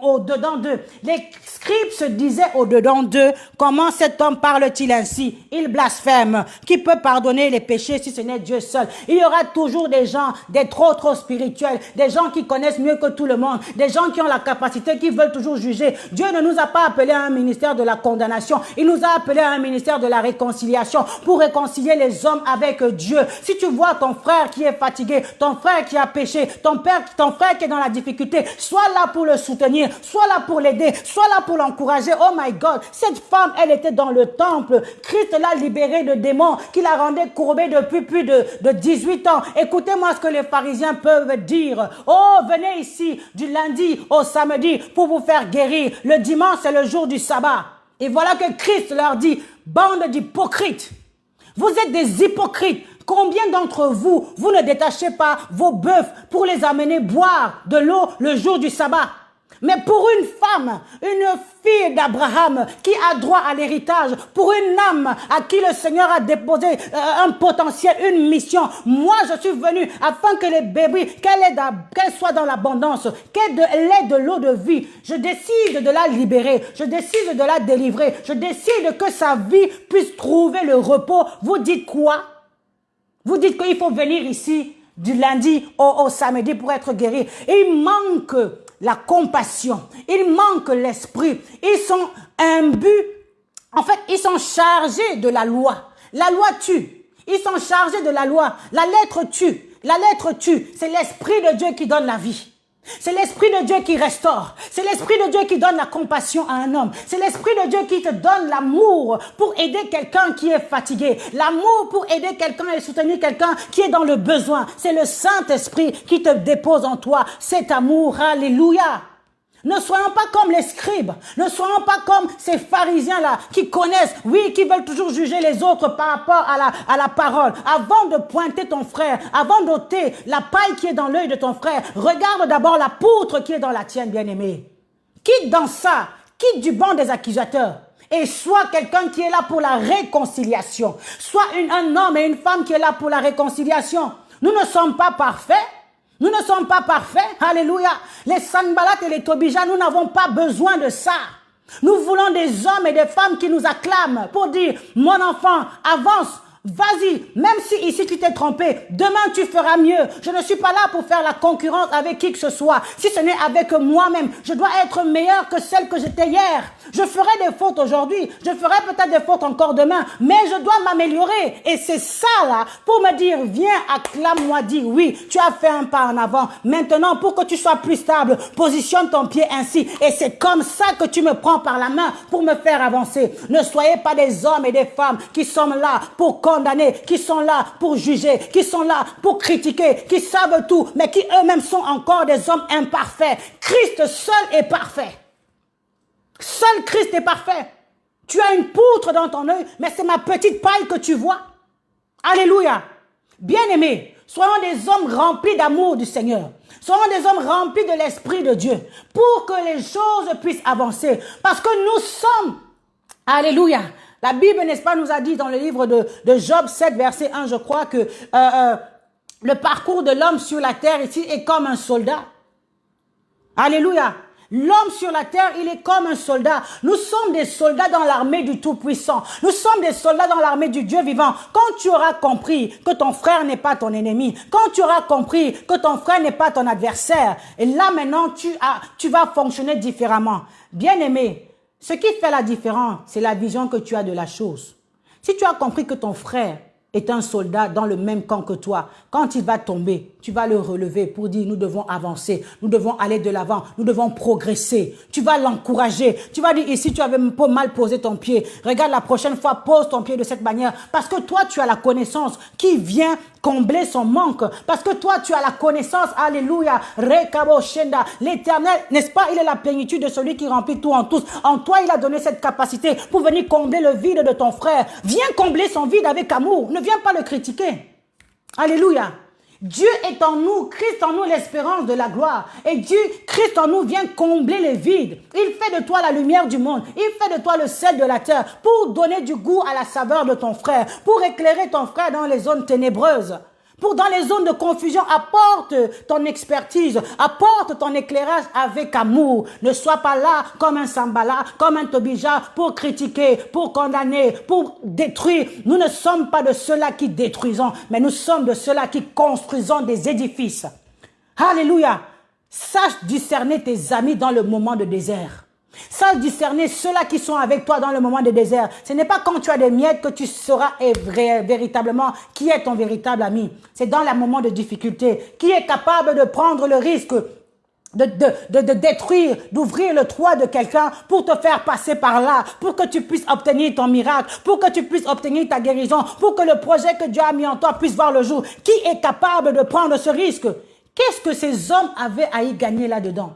au-dedans d'eux. Les scribes se disaient au-dedans d'eux, comment cet homme parle-t-il ainsi? Il blasphème. Qui peut pardonner les péchés si ce n'est Dieu seul? Il y aura toujours des gens, des trop spirituels, des gens qui connaissent mieux que tout le monde, des gens qui ont la capacité, qui veulent toujours juger. Dieu ne nous a pas appelés à un ministère de la condamnation. Il nous a appelés à un ministère de la réconciliation pour réconcilier les hommes avec Dieu. Si tu vois ton frère qui est fatigué, ton frère qui a péché, ton frère qui est dans la difficulté, sois là pour le soutenir, sois là pour l'aider, sois là pour l'encourager. Oh my God, cette femme, elle était dans le temple. Christ l'a libérée de démons qui la rendaient courbée depuis plus de 18 ans. Écoutez-moi ce que les pharisiens peuvent dire. Oh, venez ici du lundi au samedi pour vous faire guérir. Le dimanche, c'est le jour du sabbat. Et voilà que Christ leur dit, bande d'hypocrites, vous êtes des hypocrites. Combien d'entre vous, vous ne détachez pas vos bœufs pour les amener boire de l'eau le jour du sabbat? Mais pour une femme, une fille d'Abraham qui a droit à l'héritage, pour une âme à qui le Seigneur a déposé un potentiel, une mission, moi je suis venu afin que les bébés, qu'elle soit dans l'abondance, qu'elle ait de l'eau de vie. Je décide de la libérer, je décide de la délivrer, je décide que sa vie puisse trouver le repos. Vous dites quoi? Vous dites qu'il faut venir ici du lundi au samedi pour être guéri. Et il manque la compassion, il manque l'esprit. Ils sont imbus, en fait, ils sont chargés de la loi. La loi tue. Ils sont chargés de la loi. La lettre tue. La lettre tue. C'est l'esprit de Dieu qui donne la vie. C'est l'esprit de Dieu qui restaure. C'est l'esprit de Dieu qui donne la compassion à un homme. C'est l'esprit de Dieu qui te donne l'amour pour aider quelqu'un qui est fatigué. L'amour pour aider quelqu'un et soutenir quelqu'un qui est dans le besoin. C'est le Saint-Esprit qui te dépose en toi cet amour. Alléluia. Ne soyons pas comme les scribes, ne soyons pas comme ces pharisiens-là qui connaissent, oui, qui veulent toujours juger les autres par rapport à la parole. Avant de pointer ton frère, avant d'ôter la paille qui est dans l'œil de ton frère, regarde d'abord la poutre qui est dans la tienne, bien-aimé. Quitte dans ça, quitte du banc des accusateurs. Et sois quelqu'un qui est là pour la réconciliation. Sois un homme et une femme qui est là pour la réconciliation. Nous ne sommes pas parfaits. Nous ne sommes pas parfaits. Alléluia. Les Sanballat et les Tobija, nous n'avons pas besoin de ça. Nous voulons des hommes et des femmes qui nous acclament pour dire, mon enfant, avance, Vas-y, même si ici tu t'es trompé, demain tu feras mieux. Je ne suis pas là pour faire la concurrence avec qui que ce soit. Si ce n'est avec moi-même, je dois être meilleur que celle que j'étais hier. Je ferai des fautes aujourd'hui, je ferai peut-être des fautes encore demain, mais je dois m'améliorer. Et c'est ça là, pour me dire, viens, acclame-moi, dis oui, tu as fait un pas en avant. Maintenant, pour que tu sois plus stable, positionne ton pied ainsi. Et c'est comme ça que tu me prends par la main pour me faire avancer. Ne soyez pas des hommes et des femmes qui sont là pour condamner, qui sont là pour juger, qui sont là pour critiquer, qui savent tout, mais qui eux-mêmes sont encore des hommes imparfaits. Christ seul est parfait. Seul Christ est parfait. Tu as une poutre dans ton œil, mais c'est ma petite paille que tu vois. Alléluia. Bien-aimés, soyons des hommes remplis d'amour du Seigneur. Soyons des hommes remplis de l'Esprit de Dieu pour que les choses puissent avancer. Parce que nous sommes, alléluia, la Bible, n'est-ce pas, nous a dit dans le livre de Job 7, verset 1, je crois que le parcours de l'homme sur la terre ici est comme un soldat. Alléluia. L'homme sur la terre, il est comme un soldat. Nous sommes des soldats dans l'armée du Tout-Puissant. Nous sommes des soldats dans l'armée du Dieu vivant. Quand tu auras compris que ton frère n'est pas ton ennemi, quand tu auras compris que ton frère n'est pas ton adversaire, et là maintenant, tu vas fonctionner différemment. Bien-aimé, ce qui fait la différence, c'est la vision que tu as de la chose. Si tu as compris que ton frère est un soldat dans le même camp que toi, quand il va tomber, tu vas le relever pour dire nous devons avancer, nous devons aller de l'avant, nous devons progresser. Tu vas l'encourager. Tu vas dire ici tu avais un peu mal posé ton pied. Regarde la prochaine fois, pose ton pied de cette manière. Parce que toi tu as la connaissance qui vient combler son manque. Parce que toi tu as la connaissance, alléluia, Rekabo Shenda, l'Éternel, n'est-ce pas, il est la plénitude de celui qui remplit tout en tous. En toi il a donné cette capacité pour venir combler le vide de ton frère. Viens combler son vide avec amour. Ne viens pas le critiquer. Alléluia. Dieu est en nous, Christ en nous l'espérance de la gloire. Et Dieu, Christ en nous vient combler les vides. Il fait de toi la lumière du monde. Il fait de toi le sel de la terre pour donner du goût à la saveur de ton frère, pour éclairer ton frère dans les zones ténébreuses. Pour dans les zones de confusion, apporte ton expertise, apporte ton éclairage avec amour. Ne sois pas là comme un Sambala, comme un Tobija pour critiquer, pour condamner, pour détruire. Nous ne sommes pas de ceux-là qui détruisons, mais nous sommes de ceux-là qui construisons des édifices. Alléluia. Sache discerner tes amis dans le moment de désert. Sache discerner ceux-là qui sont avec toi dans le moment de désert. Ce n'est pas quand tu as des miettes que tu sauras véritablement qui est ton véritable ami. C'est dans les moments de difficulté. Qui est capable de prendre le risque de détruire, d'ouvrir le toit de quelqu'un pour te faire passer par là, pour que tu puisses obtenir ton miracle, pour que tu puisses obtenir ta guérison, pour que le projet que Dieu a mis en toi puisse voir le jour. Qui est capable de prendre ce risque? Qu'est-ce que ces hommes avaient à y gagner là-dedans?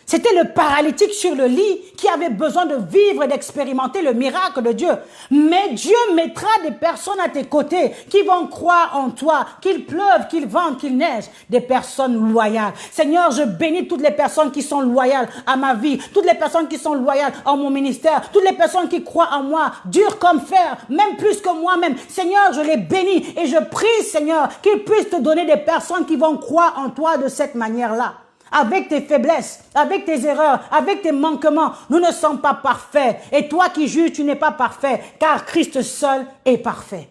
C'était le paralytique sur le lit qui avait besoin de vivre et d'expérimenter le miracle de Dieu. Mais Dieu mettra des personnes à tes côtés qui vont croire en toi, qu'il pleuve, qu'il vente, qu'il neige. Des personnes loyales. Seigneur, je bénis toutes les personnes qui sont loyales à ma vie, toutes les personnes qui sont loyales à mon ministère, toutes les personnes qui croient en moi, dures comme fer, même plus que moi-même. Seigneur, je les bénis et je prie, Seigneur, qu'ils puissent te donner des personnes qui vont croire en toi de cette manière-là. Avec tes faiblesses, avec tes erreurs, avec tes manquements, nous ne sommes pas parfaits. Et toi qui juges, tu n'es pas parfait, car Christ seul est parfait.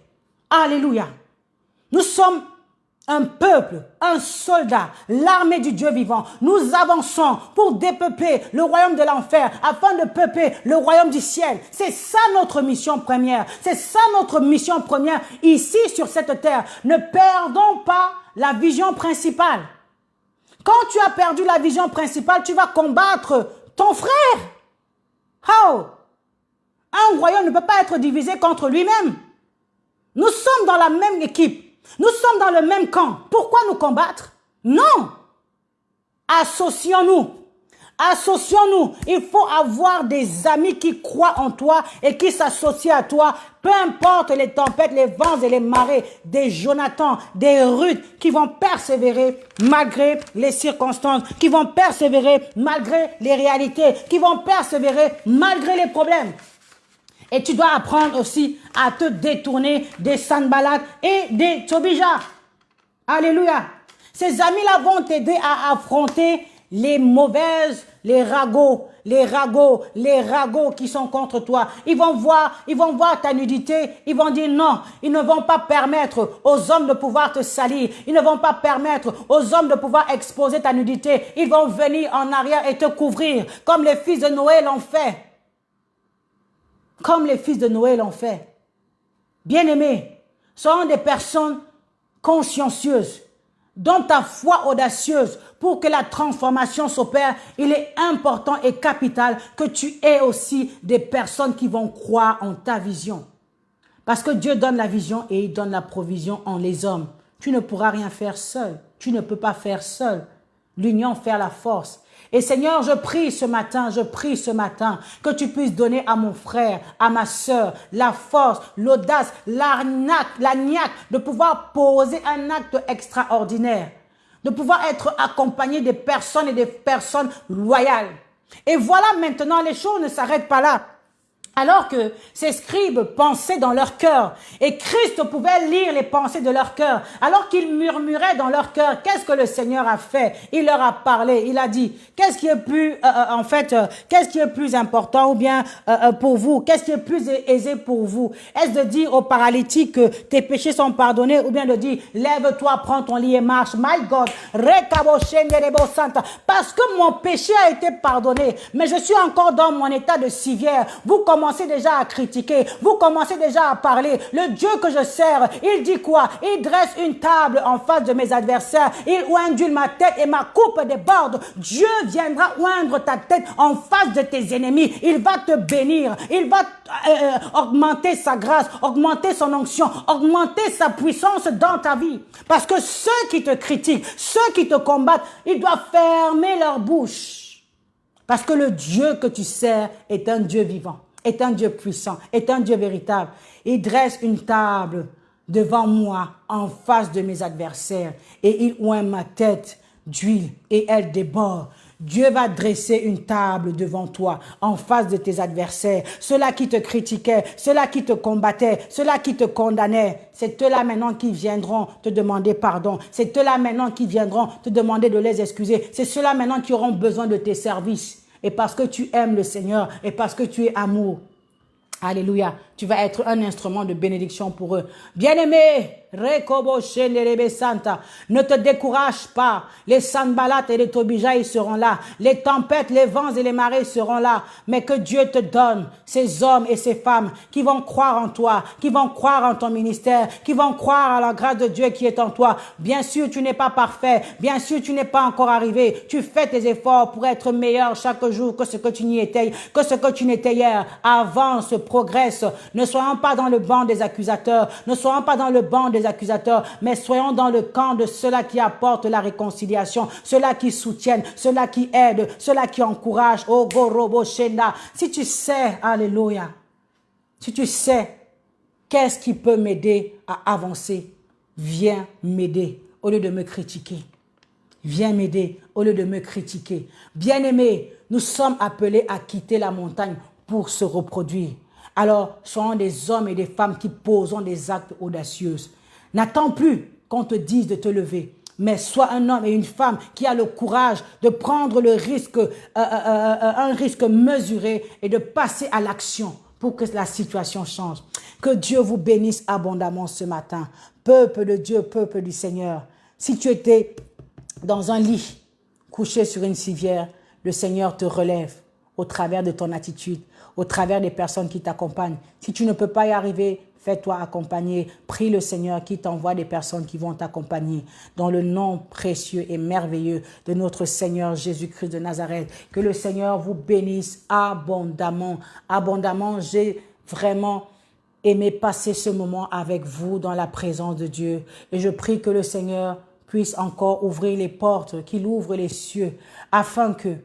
Alléluia. Nous sommes un peuple, un soldat, l'armée du Dieu vivant. Nous avançons pour dépeupler le royaume de l'enfer, afin de peupler le royaume du ciel. C'est ça notre mission première. C'est ça notre mission première ici sur cette terre. Ne perdons pas la vision principale. Quand tu as perdu la vision principale, tu vas combattre ton frère. How? Un royaume ne peut pas être divisé contre lui-même. Nous sommes dans la même équipe. Nous sommes dans le même camp. Pourquoi nous combattre? Non. Associons-nous. Associons-nous. Il faut avoir des amis qui croient en toi et qui s'associent à toi. Peu importe les tempêtes, les vents et les marées. Des Jonathan, des Ruth qui vont persévérer malgré les circonstances, qui vont persévérer malgré les réalités, qui vont persévérer malgré les problèmes. Et tu dois apprendre aussi à te détourner des Sanballat et des Tobija. Alléluia. Ces amis-là vont t'aider à affronter les mauvaises, les ragots, les ragots qui sont contre toi. Ils vont voir ta nudité, ils vont dire non, ils ne vont pas permettre aux hommes de pouvoir te salir, ils ne vont pas permettre aux hommes de pouvoir exposer ta nudité, ils vont venir en arrière et te couvrir, comme les fils de Noé l'ont fait. Comme les fils de Noé l'ont fait. Bien-aimés, soyons des personnes consciencieuses, dont ta foi audacieuse pour que la transformation s'opère. Il est important et capital que tu aies aussi des personnes qui vont croire en ta vision. Parce que Dieu donne la vision et il donne la provision en les hommes. Tu ne pourras rien faire seul. Tu ne peux pas faire seul. L'union fait la force. Et Seigneur, je prie ce matin que tu puisses donner à mon frère, à ma sœur, la force, l'audace, la niaque de pouvoir poser un acte extraordinaire, de pouvoir être accompagné des personnes et des personnes loyales. Et voilà maintenant, les choses ne s'arrêtent pas là. Alors que ces scribes pensaient dans leur cœur, et Christ pouvait lire les pensées de leur cœur, alors qu'ils murmuraient dans leur cœur, qu'est-ce que le Seigneur a fait? Il leur a parlé, il a dit, qu'est-ce qui est plus, qu'est-ce qui est plus important ou bien pour vous? Qu'est-ce qui est plus aisé pour vous? Est-ce de dire au paralytique que tes péchés sont pardonnés ou bien de dire, lève-toi, prends ton lit et marche? My God, parce que mon péché a été pardonné, mais je suis encore dans mon état de civière. Vous commencez déjà à critiquer, vous commencez déjà à parler. Le Dieu que je sers, il dit quoi? Il dresse une table en face de mes adversaires, il oindule ma tête et ma coupe déborde. Dieu viendra oindre ta tête en face de tes ennemis. Il va te bénir, il va augmenter sa grâce, augmenter son onction, augmenter sa puissance dans ta vie. Parce que ceux qui te critiquent, ceux qui te combattent, ils doivent fermer leur bouche. Parce que le Dieu que tu sers est un Dieu vivant, est un Dieu puissant, est un Dieu véritable. Il dresse une table devant moi en face de mes adversaires et il oint ma tête d'huile et elle déborde. Dieu va dresser une table devant toi en face de tes adversaires. Ceux-là qui te critiquaient, ceux-là qui te combattaient, ceux-là qui te condamnaient, c'est eux-là maintenant qui viendront te demander pardon. C'est eux-là maintenant qui viendront te demander de les excuser. C'est ceux-là maintenant qui auront besoin de tes services. Et parce que tu aimes le Seigneur et parce que tu es amour, alléluia, tu vas être un instrument de bénédiction pour eux. Bien-aimé, ne te décourage pas. Les Sanballat et les Tobija, ils seront là. Les tempêtes, les vents et les marées seront là. Mais que Dieu te donne ces hommes et ces femmes qui vont croire en toi, qui vont croire en ton ministère, qui vont croire à la grâce de Dieu qui est en toi. Bien sûr, tu n'es pas parfait. Bien sûr, tu n'es pas encore arrivé. Tu fais tes efforts pour être meilleur chaque jour que ce que tu n'y étais, que ce que tu n'étais hier. Avance, progresse. Ne soyons pas dans le banc des accusateurs. Ne soyons pas dans le banc des accusateurs, mais soyons dans le camp de ceux-là qui apportent la réconciliation, ceux-là qui soutiennent, ceux-là qui aident, ceux-là qui encouragent. Oh, Gorobo Shenda. Si tu sais, alléluia, si tu sais qu'est-ce qui peut m'aider à avancer, viens m'aider au lieu de me critiquer. Viens m'aider au lieu de me critiquer. Bien-aimés, nous sommes appelés à quitter la montagne pour se reproduire. Alors, soyons des hommes et des femmes qui posons des actes audacieux. N'attends plus qu'on te dise de te lever, mais sois un homme et une femme qui a le courage de prendre le risque, un risque mesuré et de passer à l'action pour que la situation change. Que Dieu vous bénisse abondamment ce matin. Peuple de Dieu, peuple du Seigneur, si tu étais dans un lit, couché sur une civière, le Seigneur te relève au travers de ton attitude, au travers des personnes qui t'accompagnent. Si tu ne peux pas y arriver, fais-toi accompagner. Prie le Seigneur qui t'envoie des personnes qui vont t'accompagner. Dans le nom précieux et merveilleux de notre Seigneur Jésus-Christ de Nazareth. Que le Seigneur vous bénisse abondamment. Abondamment, j'ai vraiment aimé passer ce moment avec vous dans la présence de Dieu. Et je prie que le Seigneur puisse encore ouvrir les portes, qu'il ouvre les cieux, afin que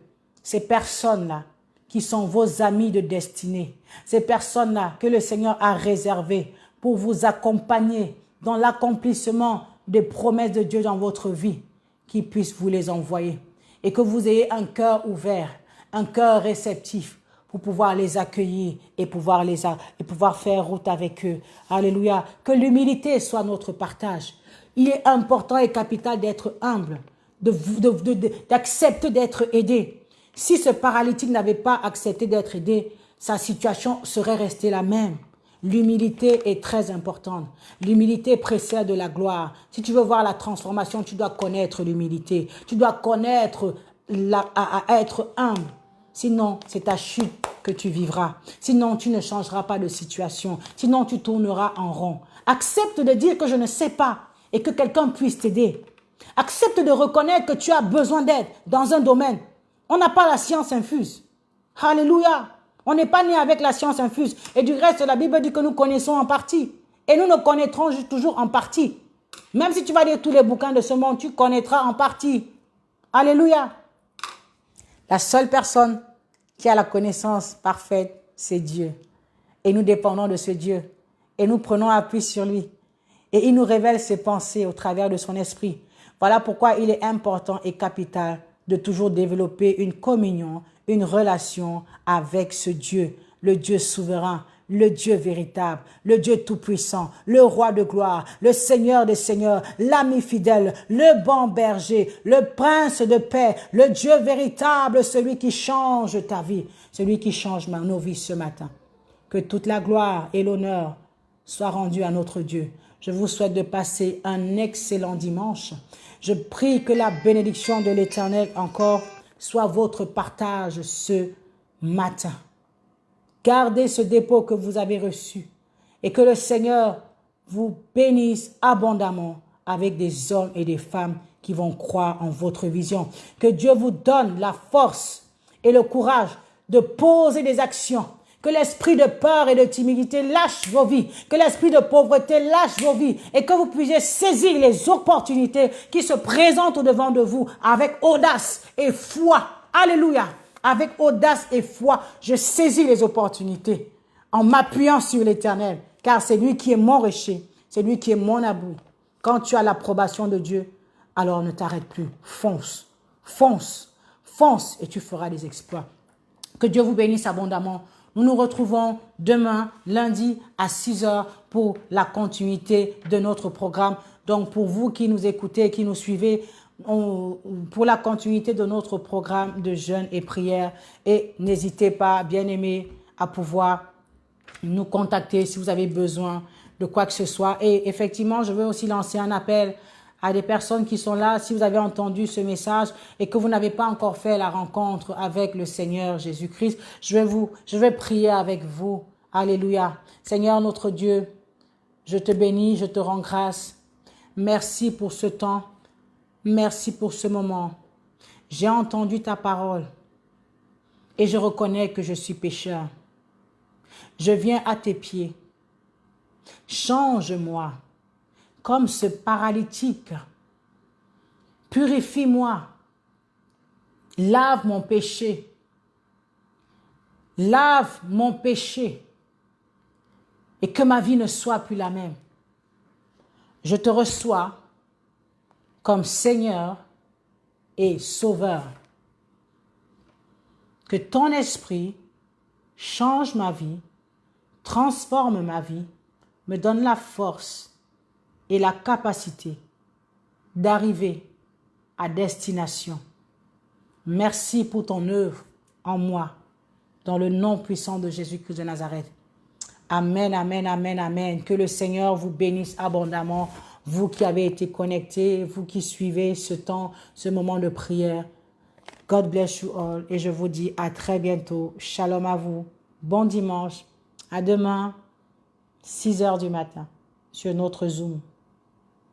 ces personnes-là, qui sont vos amis de destinée, ces personnes-là que le Seigneur a réservées pour vous accompagner dans l'accomplissement des promesses de Dieu dans votre vie, qu'il puisse vous les envoyer et que vous ayez un cœur ouvert, un cœur réceptif pour pouvoir les accueillir et pouvoir faire route avec eux. Alléluia. Que l'humilité soit notre partage. Il est important et capital d'être humble, d'accepter d'être aidé. Si ce paralytique n'avait pas accepté d'être aidé, sa situation serait restée la même. L'humilité est très importante. L'humilité précède de la gloire. Si tu veux voir la transformation, tu dois connaître l'humilité. Tu dois connaître à être humble. Sinon, c'est ta chute que tu vivras. Sinon, tu ne changeras pas de situation. Sinon, tu tourneras en rond. Accepte de dire que je ne sais pas et que quelqu'un puisse t'aider. Accepte de reconnaître que tu as besoin d'aide dans un domaine. On n'a pas la science infuse. Alléluia. On n'est pas né avec la science infuse. Et du reste, la Bible dit que nous connaissons en partie. Et nous ne connaîtrons toujours en partie. Même si tu vas lire tous les bouquins de ce monde, tu connaîtras en partie. Alléluia. La seule personne qui a la connaissance parfaite, c'est Dieu. Et nous dépendons de ce Dieu. Et nous prenons appui sur lui. Et il nous révèle ses pensées au travers de son esprit. Voilà pourquoi il est important et capital de toujours développer une communion, une relation avec ce Dieu, le Dieu souverain, le Dieu véritable, le Dieu tout-puissant, le roi de gloire, le Seigneur des seigneurs, l'ami fidèle, le bon berger, le prince de paix, le Dieu véritable, celui qui change ta vie, celui qui change nos vies ce matin. Que toute la gloire et l'honneur soient rendus à notre Dieu. Je vous souhaite de passer un excellent dimanche. Je prie que la bénédiction de l'Éternel encore soit votre partage ce matin. Gardez ce dépôt que vous avez reçu et que le Seigneur vous bénisse abondamment avec des hommes et des femmes qui vont croire en votre vision. Que Dieu vous donne la force et le courage de poser des actions. Que l'esprit de peur et de timidité lâche vos vies. Que l'esprit de pauvreté lâche vos vies. Et que vous puissiez saisir les opportunités qui se présentent au-devant de vous avec audace et foi. Alléluia. Avec audace et foi, je saisis les opportunités en m'appuyant sur l'Éternel. Car c'est lui qui est mon rocher. C'est lui qui est mon abri. Quand tu as l'approbation de Dieu, alors ne t'arrête plus. Fonce. Fonce. Fonce et tu feras des exploits. Que Dieu vous bénisse abondamment. Nous nous retrouvons demain, lundi, à 6 h pour la continuité de notre programme. Donc, pour vous qui nous écoutez, qui nous suivez, pour la continuité de notre programme de jeûne et prière. Et n'hésitez pas, bien-aimés, à pouvoir nous contacter si vous avez besoin de quoi que ce soit. Et effectivement, je veux aussi lancer un appel à des personnes qui sont là. Si vous avez entendu ce message et que vous n'avez pas encore fait la rencontre avec le Seigneur Jésus-Christ, je vais prier avec vous. Alléluia. Seigneur notre Dieu, je te bénis, je te rends grâce. Merci pour ce temps. Merci pour ce moment. J'ai entendu ta parole et je reconnais que je suis pécheur. Je viens à tes pieds. Change-moi comme ce paralytique. Purifie-moi. Lave mon péché. Lave mon péché. Et que ma vie ne soit plus la même. Je te reçois comme Seigneur et Sauveur. Que ton esprit change ma vie, transforme ma vie, me donne la force et la capacité d'arriver à destination. Merci pour ton œuvre en moi, dans le nom puissant de Jésus-Christ de Nazareth. Amen, amen, amen, amen. Que le Seigneur vous bénisse abondamment, vous qui avez été connectés, vous qui suivez ce temps, ce moment de prière. God bless you all et je vous dis à très bientôt. Shalom à vous. Bon dimanche. À demain, 6 h du matin, sur notre Zoom.